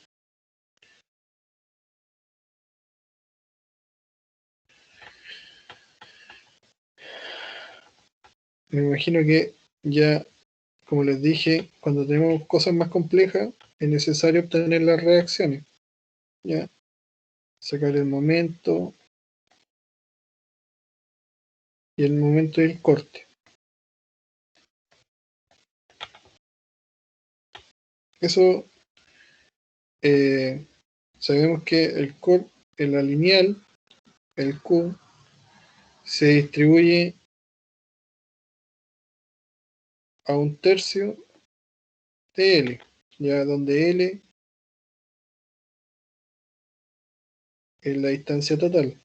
me imagino que ya, como les dije, cuando tenemos cosas más complejas, es necesario obtener las reacciones, ¿ya? Sacar el momento y el momento del corte. Eso, sabemos que en la lineal, el Q, se distribuye a 1/3 de L, ya donde L es la distancia total,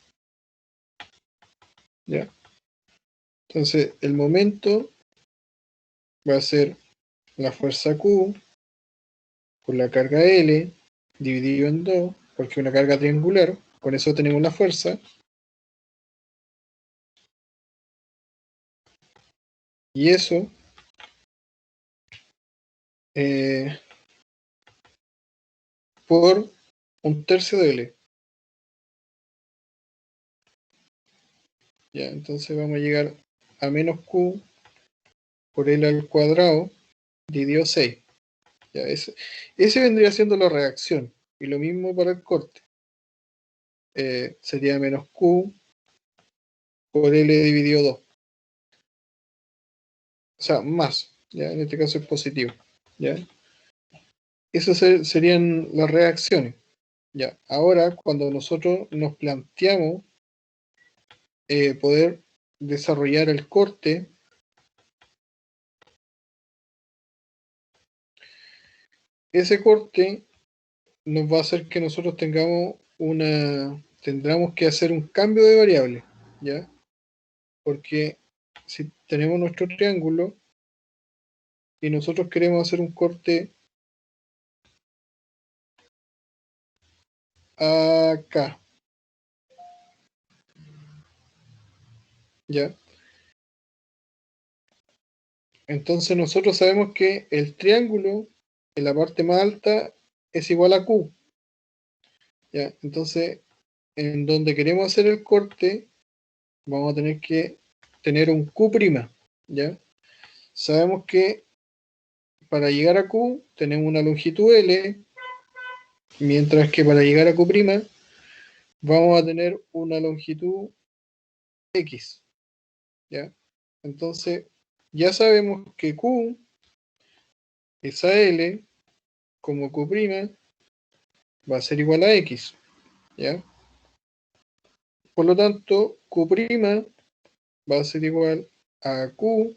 ¿ya? Entonces, el momento va a ser la fuerza Q por la carga L dividido en 2, porque es una carga triangular, con eso tenemos la fuerza, y eso por 1/3 de L. Ya, entonces vamos a llegar a menos Q por L al cuadrado dividido 6. Ya, ese vendría siendo la reacción. Y lo mismo para el corte. Sería menos Q por L dividido 2. O sea, más. ¿Ya? En este caso es positivo. ¿Ya? Esas serían las reacciones. ¿Ya? Ahora, cuando nosotros nos planteamos poder desarrollar el corte, ese corte nos va a hacer que nosotros tendremos que hacer un cambio de variable, ¿ya? Porque si tenemos nuestro triángulo y nosotros queremos hacer un corte acá, ¿ya? Entonces nosotros sabemos que el triángulo en la parte más alta es igual a Q, ¿ya? Entonces, en donde queremos hacer el corte, vamos a tener que tener un Q', ¿ya? Sabemos que para llegar a Q tenemos una longitud L, mientras que para llegar a Q' vamos a tener una longitud X, ¿ya? Entonces, ya sabemos que Q es a L, como Q' va a ser igual a X, ¿ya? Por lo tanto, Q' va a ser igual a Q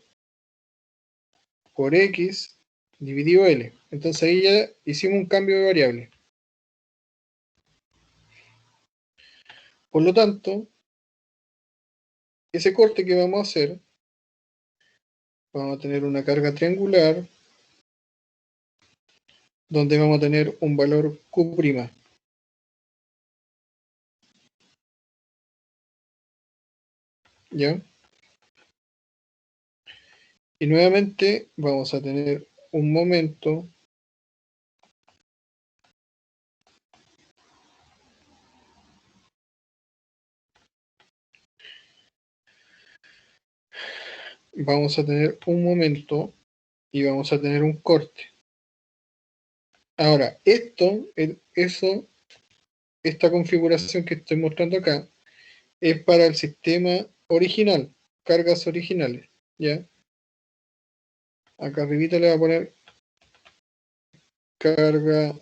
por X dividido L. Entonces ahí ya hicimos un cambio de variable. Por lo tanto, ese corte que vamos a hacer, vamos a tener una carga triangular donde vamos a tener un valor Q'. ¿Ya? Y nuevamente vamos a tener un momento y vamos a tener un corte. Ahora, esta configuración que estoy mostrando acá es para el sistema original, cargas originales, ¿ya? Acá arribita le voy a poner carga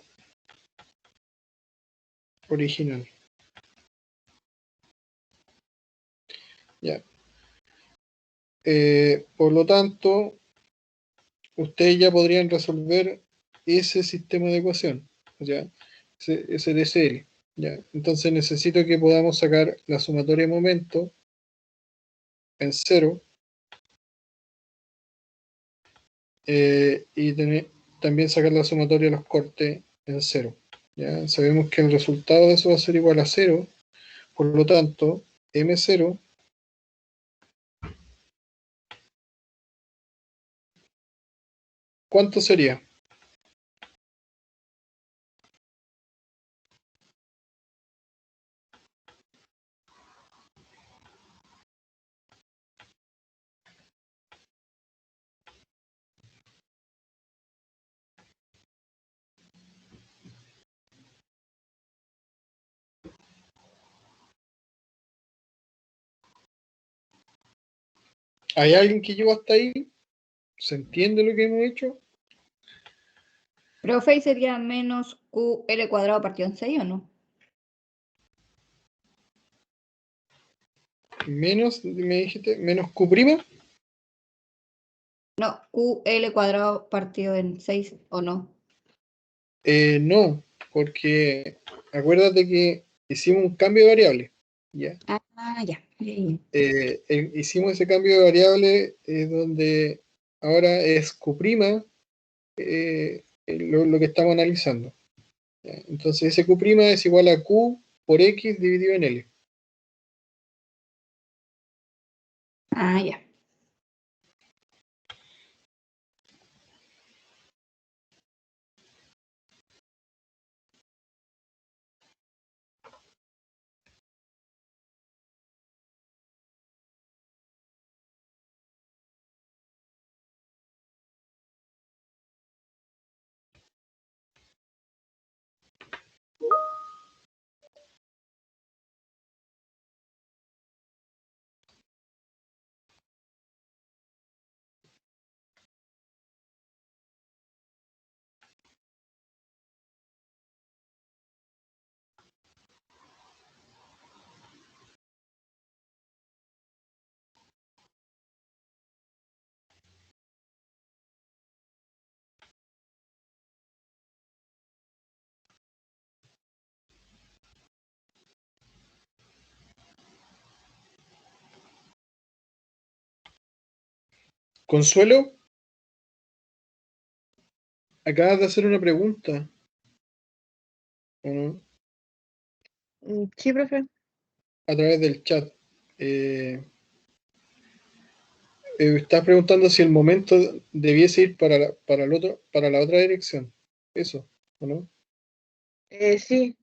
original. ¿Ya? Por lo tanto, ustedes ya podrían resolver ese sistema de ecuación, ¿ya? Ese DCL, ¿ya? Entonces necesito que podamos sacar la sumatoria de momento en 0 y también sacar la sumatoria de los cortes en 0. ¿Ya? Sabemos que el resultado de eso va a ser igual a 0, por lo tanto, M0 ¿cuánto sería? ¿Hay alguien que llegó hasta ahí? ¿Se entiende lo que hemos hecho? Profe, ¿y sería menos QL cuadrado partido en 6 o no? Menos, me dijiste, menos Q prima. No, QL cuadrado partido en 6 o no. No, porque acuérdate que hicimos un cambio de variable. ¿Ya? Ah, ya. Hicimos ese cambio de variable donde ahora es Q prima lo que estamos analizando. ¿Ya? Entonces ese Q prima es igual a Q por X dividido en L. Ah, ya. Consuelo, acabas de hacer una pregunta, ¿o no? Sí, profe. A través del chat. Estás preguntando si el momento debiese ir para la otra dirección. Eso, ¿o no? Sí,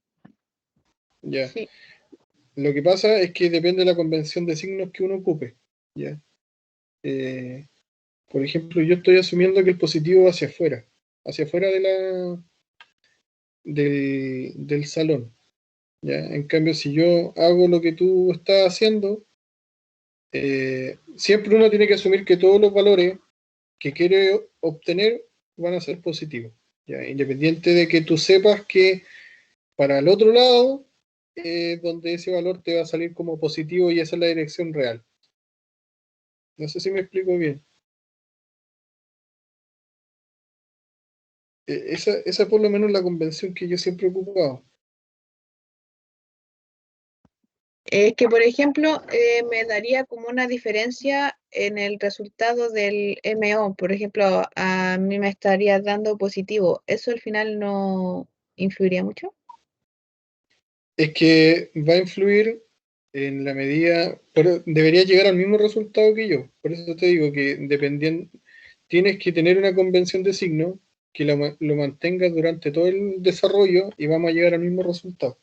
Ya. sí. Lo que pasa es que depende de la convención de signos que uno ocupe. ¿Ya? Por ejemplo, yo estoy asumiendo que el positivo va hacia afuera del salón. ¿Ya? En cambio, si yo hago lo que tú estás haciendo, siempre uno tiene que asumir que todos los valores que quiere obtener van a ser positivos. ¿Ya? Independiente de que tú sepas que para el otro lado, donde ese valor te va a salir como positivo y esa es la dirección real. No sé si me explico bien. Esa es por lo menos la convención que yo siempre he ocupado. Es que, por ejemplo, me daría como una diferencia en el resultado del MO. Por ejemplo, a mí me estaría dando positivo. ¿Eso al final no influiría mucho? Es que va a influir en la medida, pero debería llegar al mismo resultado que yo. Por eso te digo que dependiendo, tienes que tener una convención de signo que lo mantengas durante todo el desarrollo y vamos a llegar al mismo resultado.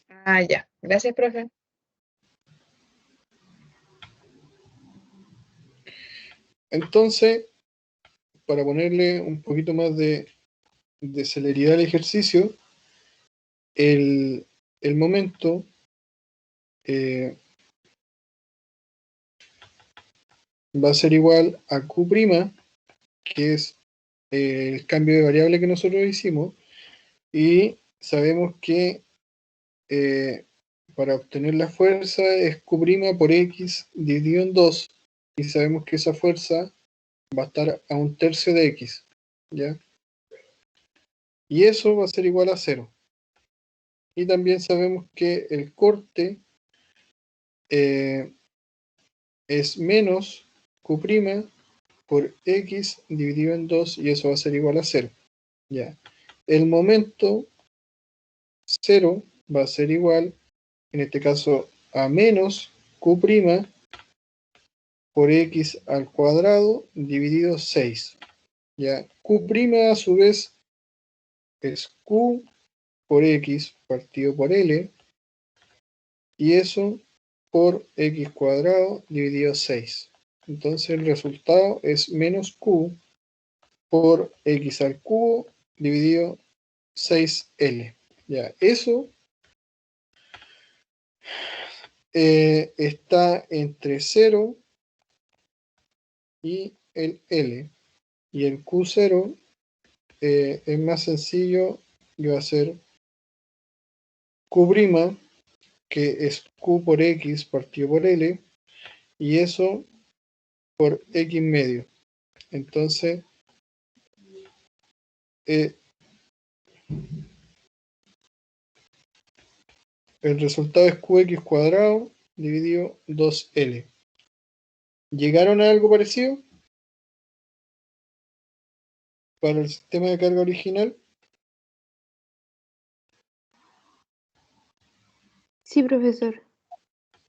Ah, ya. Gracias, profe. Entonces, para ponerle un poquito más de celeridad al ejercicio, el momento va a ser igual a Q', que es el cambio de variable que nosotros hicimos, y sabemos que para obtener la fuerza es Q' por X dividido en 2, y sabemos que esa fuerza va a estar a 1/3 de X, ¿ya? Y eso va a ser igual a 0. Y también sabemos que el corte es menos Q' por X dividido en 2 y eso va a ser igual a 0. Ya. El momento 0 va a ser igual, en este caso, a menos Q' por X al cuadrado dividido 6. Ya. Q' a su vez es Q por X partido por L y eso por X cuadrado dividido 6. Entonces el resultado es menos Q por X al cubo dividido 6L. Ya, eso está entre 0 y el L. Y el Q0 es más sencillo y va a ser Q', que es Q por X partido por L, y eso por X medio. Entonces, el resultado es QX cuadrado dividido 2L. ¿Llegaron a algo parecido para el sistema de carga original? Sí, profesor.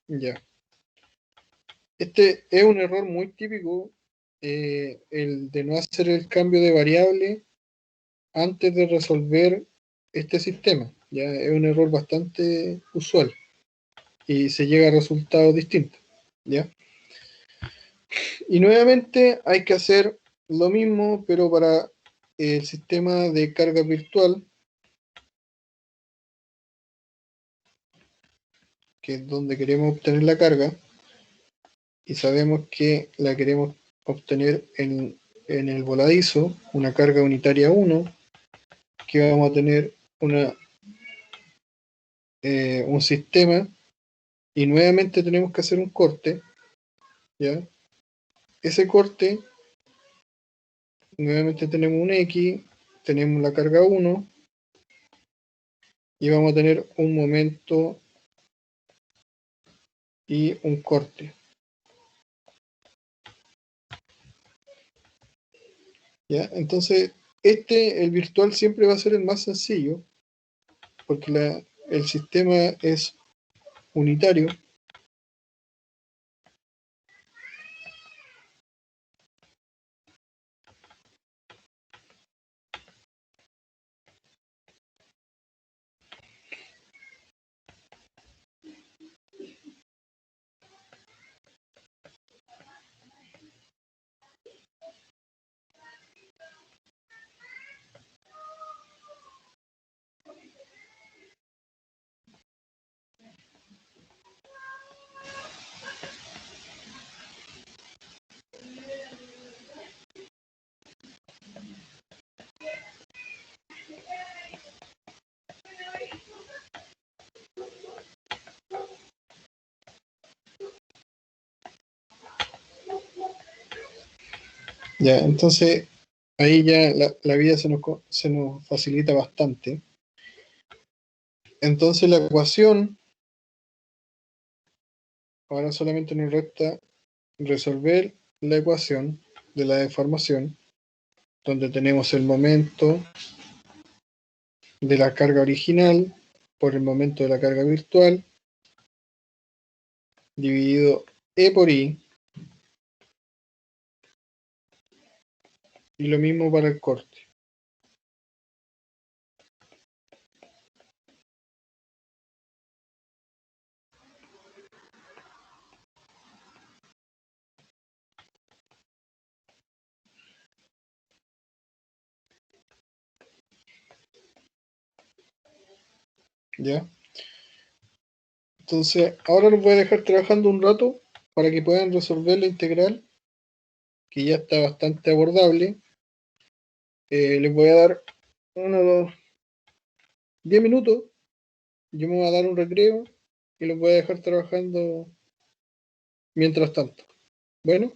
Ya. Este es un error muy típico, el de no hacer el cambio de variable antes de resolver este sistema. Ya es un error bastante usual y se llega a resultados distintos. ¿Ya? Y nuevamente hay que hacer lo mismo, pero para el sistema de carga virtual, que es donde queremos obtener la carga, y sabemos que la queremos obtener en el voladizo, una carga unitaria 1, que vamos a tener un sistema, y nuevamente tenemos que hacer un corte, ¿ya? Ese corte, nuevamente tenemos un X, tenemos la carga 1, y vamos a tener un momento y un corte. ¿Ya? Entonces, el virtual siempre va a ser el más sencillo, porque el sistema es unitario. Ya, entonces ahí ya la vida se nos facilita bastante. Entonces la ecuación, ahora solamente nos resta resolver la ecuación de la deformación, donde tenemos el momento de la carga original por el momento de la carga virtual, dividido E por I, y lo mismo para el corte. ¿Ya? Entonces, ahora los voy a dejar trabajando un rato para que puedan resolver la integral, que ya está bastante abordable. Les voy a dar unos 10 minutos, yo me voy a dar un recreo y los voy a dejar trabajando mientras tanto. Bueno.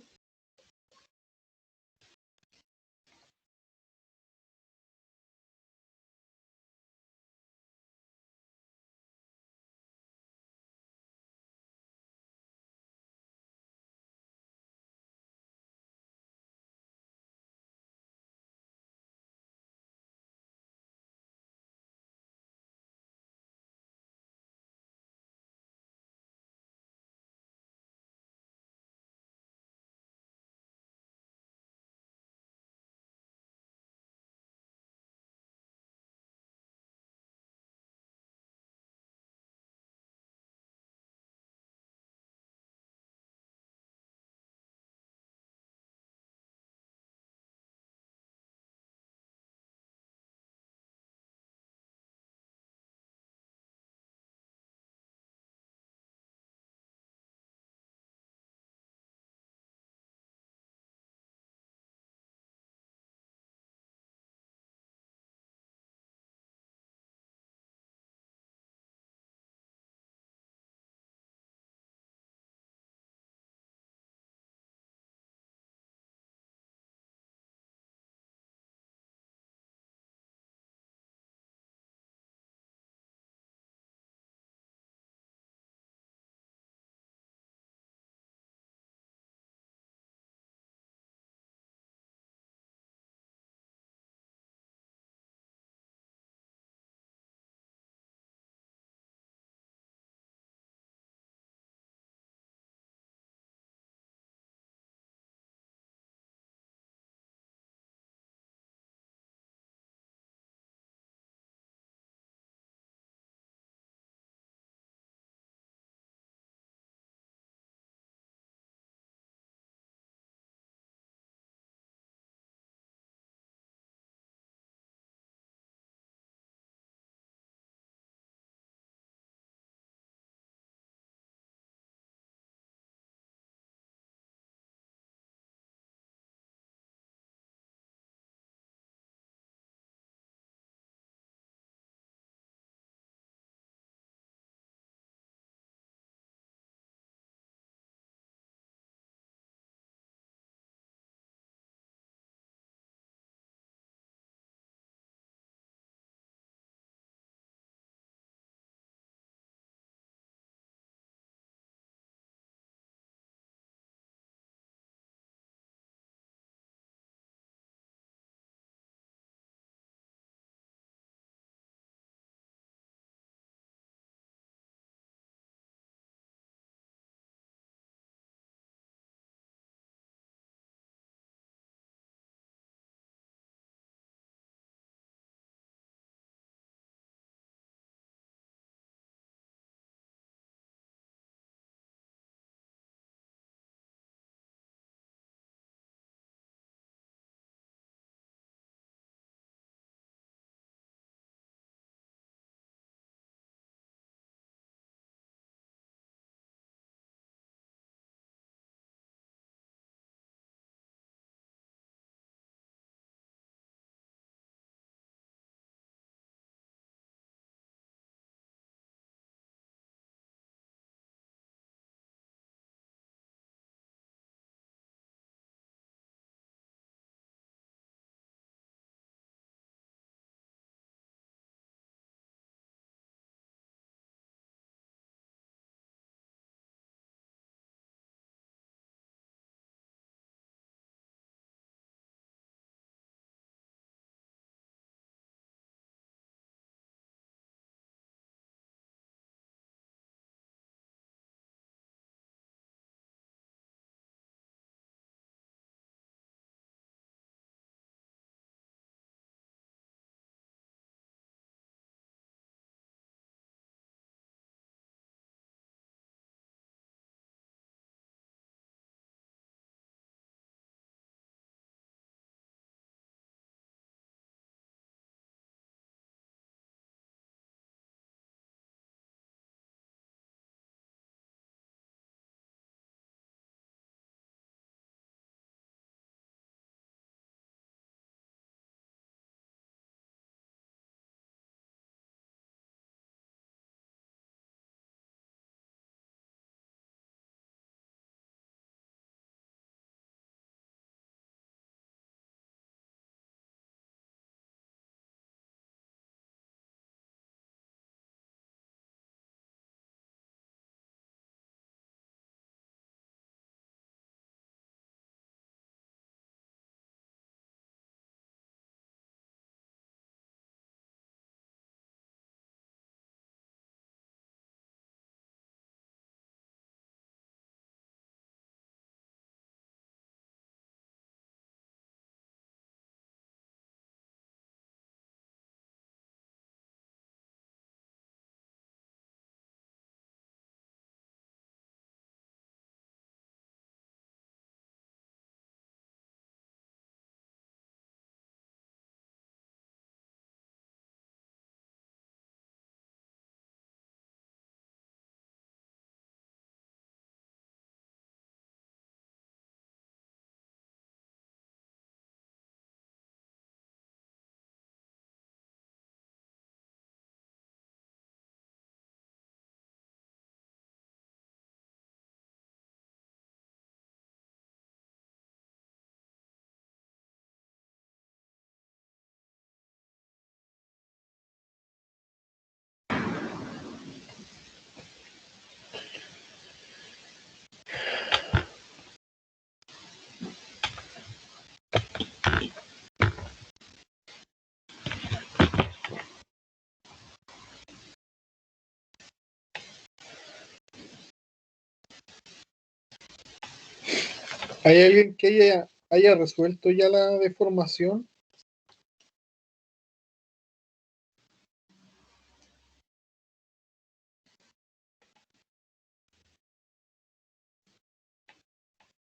¿Hay alguien que haya resuelto ya la deformación?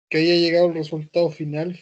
¿Que haya llegado al resultado final?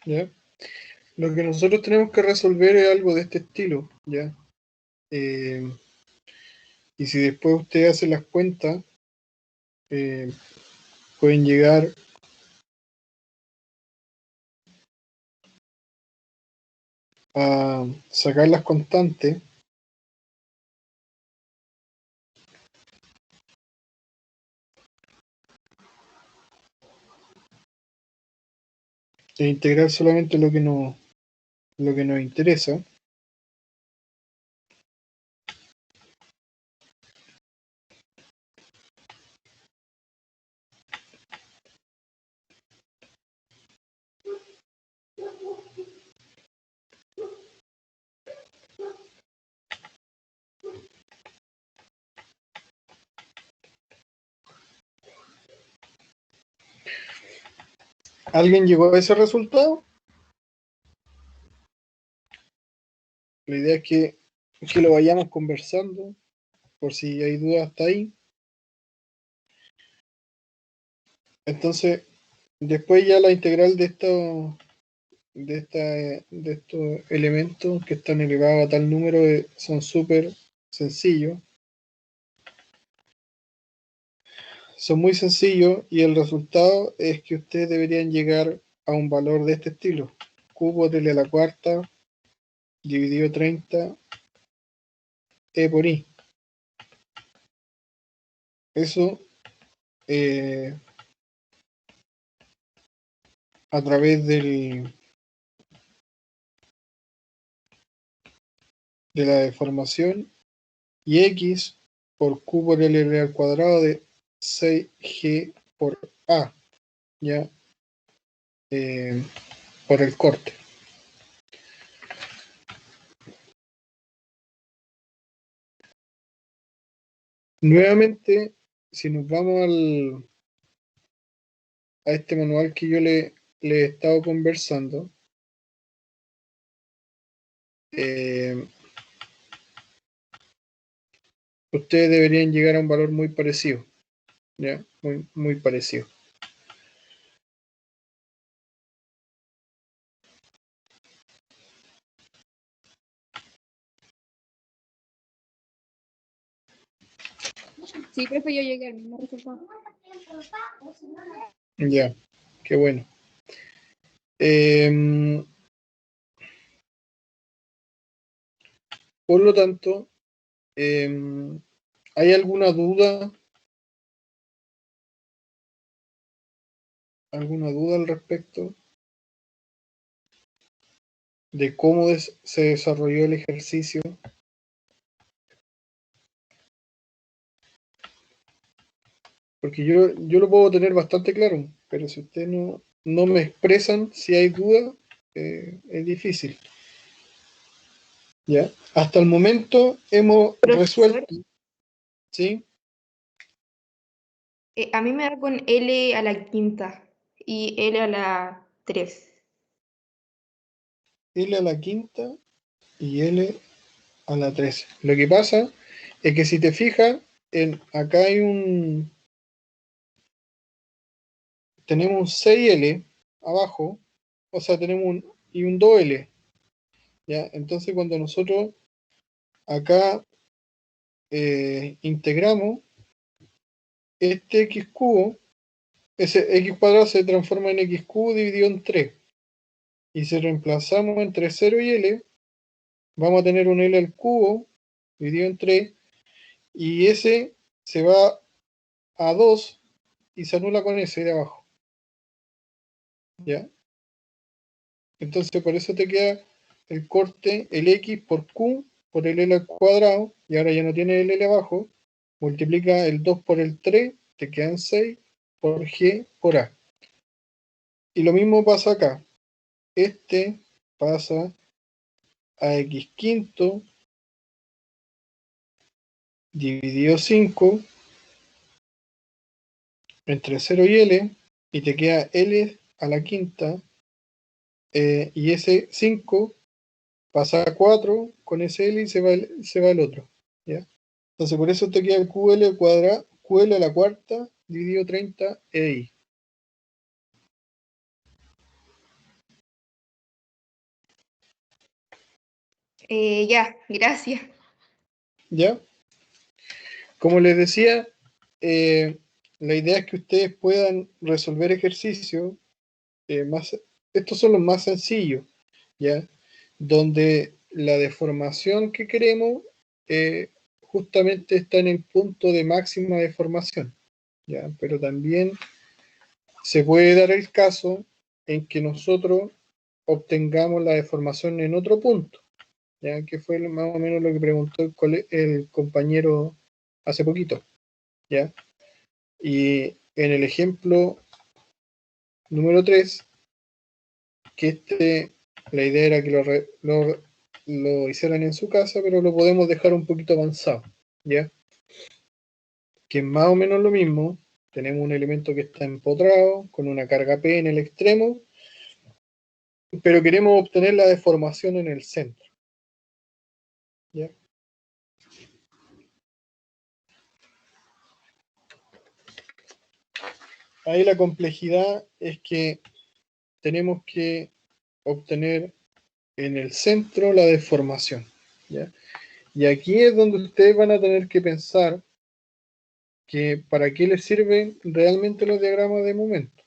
¿Ya? Lo que nosotros tenemos que resolver es algo de este estilo, ¿ya? Y si después usted hace las cuentas, pueden llegar a sacar las constantes e integrar solamente lo que nos interesa. ¿Alguien llegó a ese resultado? La idea es que lo vayamos conversando, por si hay dudas hasta ahí. Entonces, después ya la integral de estos elementos que están elevados a tal número son súper sencillos. Son muy sencillos y el resultado es que ustedes deberían llegar a un valor de este estilo. Cubo de la cuarta dividido 30 e por i. Eso a través de la deformación y x por q por l al cuadrado de 6g por a, ya por el corte. Nuevamente, si nos vamos a este manual que yo le he estado conversando, ustedes deberían llegar a un valor muy parecido, ¿ya? Muy parecido. Sí, profe, yo llegué al mismo resultado. Ya, qué bueno. Por lo tanto, ¿hay alguna duda? ¿Alguna duda al respecto de cómo se desarrolló el ejercicio? Porque yo lo puedo tener bastante claro, pero si ustedes no me expresan si hay duda, es difícil. ¿Ya? Hasta el momento hemos Profesor, resuelto, ¿sí? a mí me da con L a la quinta y L a la 3. L a la quinta y L a la 13. Lo que pasa es que si te fijas, acá tenemos un 6L abajo, o sea, tenemos un 2L, ¿ya? Entonces cuando nosotros acá integramos este x cubo, ese x cuadrado se transforma en x cubo dividido en 3. Y si reemplazamos entre 0 y L, vamos a tener un L al cubo dividido en 3, y ese se va a 2 y se anula con ese de abajo. ¿Ya? Entonces por eso te queda el corte, el x por q por el L al cuadrado, y ahora ya no tiene el L abajo, multiplica el 2 por el 3, te quedan 6 por G por A. Y lo mismo pasa acá. Este pasa a x quinto dividido 5 entre 0 y L, y te queda L a la quinta, y ese 5 pasa a 4 con ese L y se va el otro. ¿Ya? Entonces por eso te queda el QL cuadrado, QL a la cuarta dividido 30 EI. Ya, gracias. ¿Ya? Como les decía, la idea es que ustedes puedan resolver ejercicios más, estos son los más sencillos, ¿ya? Donde la deformación que queremos justamente está en el punto de máxima deformación, ¿ya? Pero también se puede dar el caso en que nosotros obtengamos la deformación en otro punto, ¿ya? Que fue más o menos lo que preguntó el compañero hace poquito, ¿ya? Y en el ejemplo número 3, que la idea era que lo hicieran en su casa, pero lo podemos dejar un poquito avanzado, ¿ya? Que es más o menos lo mismo. Tenemos un elemento que está empotrado, con una carga P en el extremo, pero queremos obtener la deformación en el centro, ¿ya? Ahí la complejidad es que tenemos que obtener en el centro la deformación, ¿ya? Y aquí es donde ustedes van a tener que pensar que para qué les sirven realmente los diagramas de momento.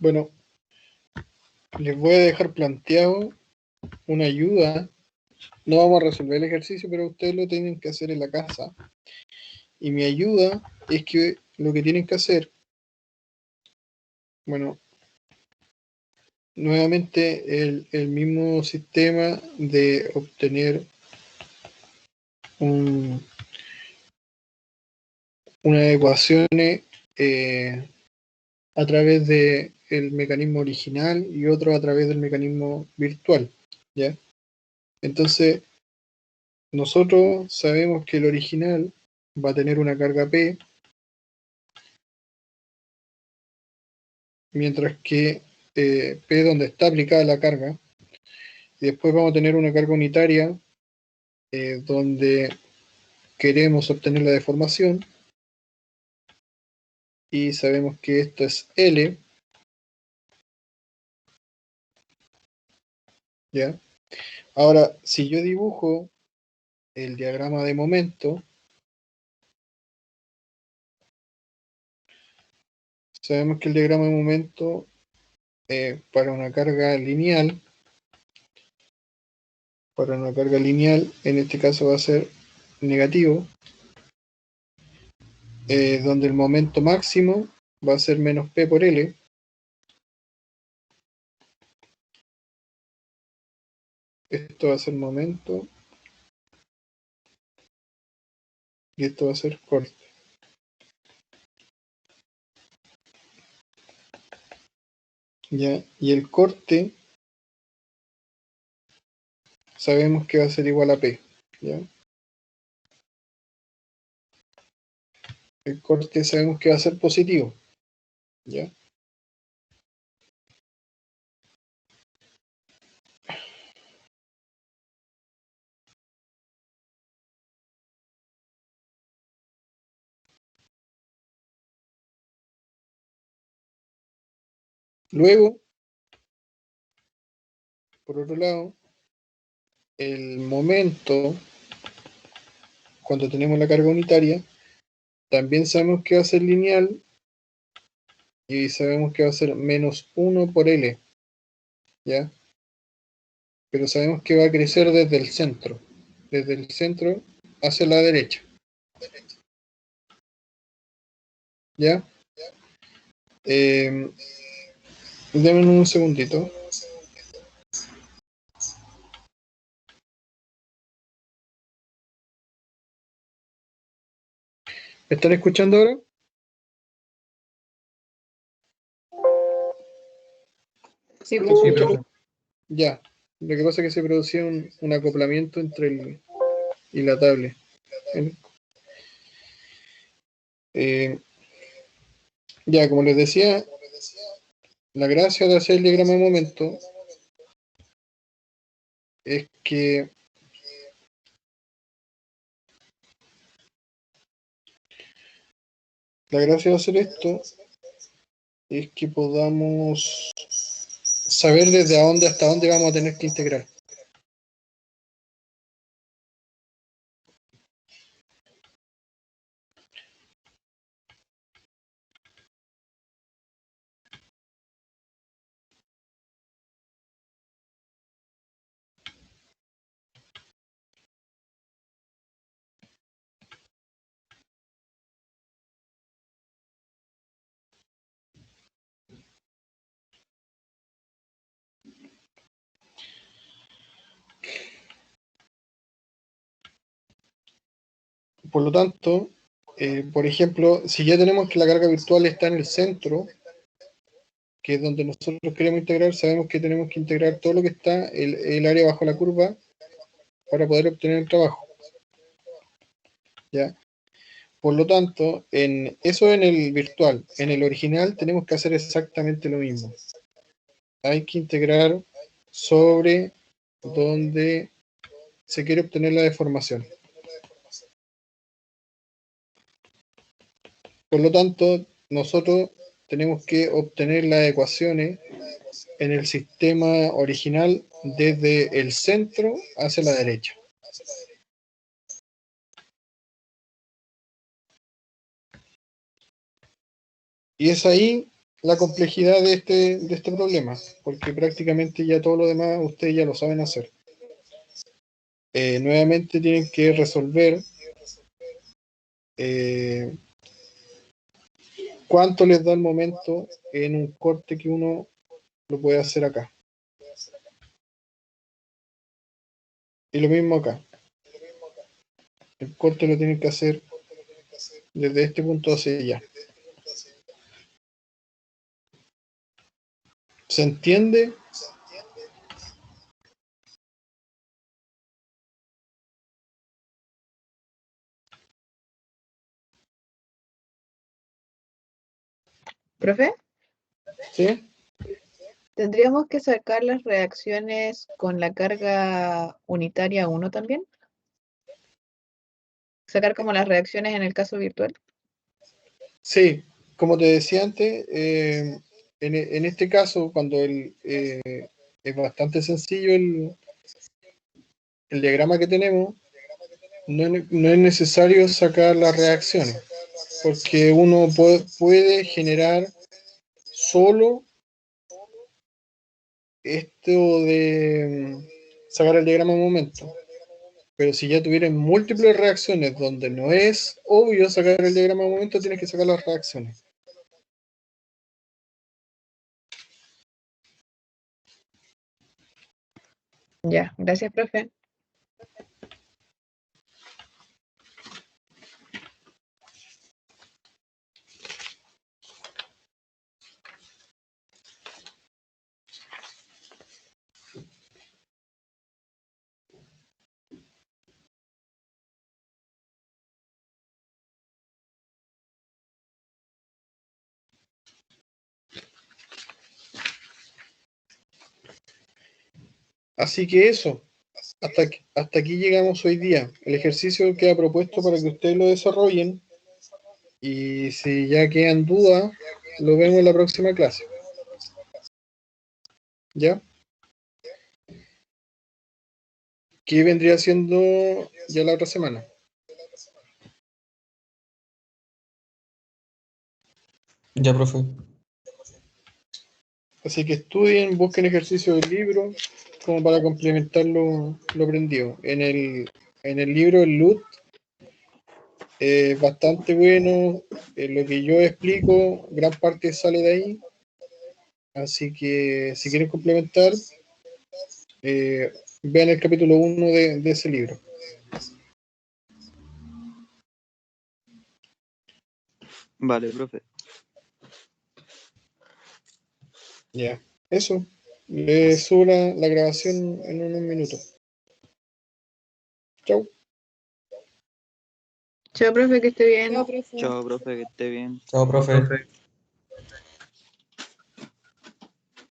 Bueno, les voy a dejar planteado una ayuda. No vamos a resolver el ejercicio, pero ustedes lo tienen que hacer en la casa. Y mi ayuda es que lo que tienen que hacer, bueno, nuevamente el mismo sistema de obtener unas ecuaciones a través del mecanismo original y otro a través del mecanismo virtual, ¿ya? Entonces, nosotros sabemos que el original va a tener una carga P, mientras que P donde está aplicada la carga, y después vamos a tener una carga unitaria donde queremos obtener la deformación, y sabemos que esto es L, ¿ya? Ahora, si yo dibujo el diagrama de momento, sabemos que el diagrama de momento para una carga lineal, en este caso va a ser negativo, donde el momento máximo va a ser menos P por L, esto va a ser momento, y esto va a ser corte. ¿Ya? Y el corte sabemos que va a ser igual a P, ¿ya? El corte sabemos que va a ser positivo, ¿ya? Luego, por otro lado, el momento, cuando tenemos la carga unitaria, también sabemos que va a ser lineal, y sabemos que va a ser menos 1 por L, ¿ya? Pero sabemos que va a crecer desde el centro hacia la derecha, ¿ya? Denme un segundito. ¿Me están escuchando ahora? Sí, ¿Se pues. escucha? Ya. Lo que pasa es que se producía un acoplamiento entre el y la tablet. Ya, como les decía, la gracia de hacer el diagrama de momento es que la gracia de hacer esto es que podamos saber desde dónde hasta dónde vamos a tener que integrar. Por lo tanto, por ejemplo, si ya tenemos que la carga virtual está en el centro, que es donde nosotros queremos integrar, sabemos que tenemos que integrar todo lo que está el área bajo la curva para poder obtener el trabajo, ¿ya? Por lo tanto, eso en el virtual. En el original tenemos que hacer exactamente lo mismo. Hay que integrar sobre donde se quiere obtener la deformación. Por lo tanto, nosotros tenemos que obtener las ecuaciones en el sistema original desde el centro hacia la derecha. Y es ahí la complejidad de este problema, porque prácticamente ya todo lo demás ustedes ya lo saben hacer. Nuevamente tienen que resolver cuánto les da el momento en un corte que uno lo puede hacer acá. Y lo mismo acá. El corte lo tienen que hacer desde este punto hacia allá. ¿Se entiende? ¿Profe? ¿Sí? ¿Tendríamos que sacar las reacciones con la carga unitaria 1 también? ¿Sacar como las reacciones en el caso virtual? Sí, como te decía antes, en este caso, cuando es bastante sencillo el diagrama que tenemos, no es necesario sacar las reacciones, porque uno puede generar solo esto de sacar el diagrama un momento. Pero si ya tuvieran múltiples reacciones donde no es obvio sacar el diagrama un momento, tienes que sacar las reacciones. Ya, gracias, profe. Así que eso, hasta aquí llegamos hoy día. El ejercicio queda propuesto para que ustedes lo desarrollen y si ya quedan dudas, lo vemos en la próxima clase. ¿Ya? ¿Qué vendría siendo ya la otra semana? Ya, profe. Así que estudien, busquen ejercicio del libro como para complementar lo aprendido. En el libro, el LUT, bastante bueno. Lo que yo explico, gran parte sale de ahí. Así que si quieren complementar, vean el capítulo 1 de ese libro. Vale, profe. Ya, eso. Le subo la grabación en unos minutos. Chau. Chao, profe, que esté bien. Chao, profe. Chao, profe, que esté bien. Chao, profe.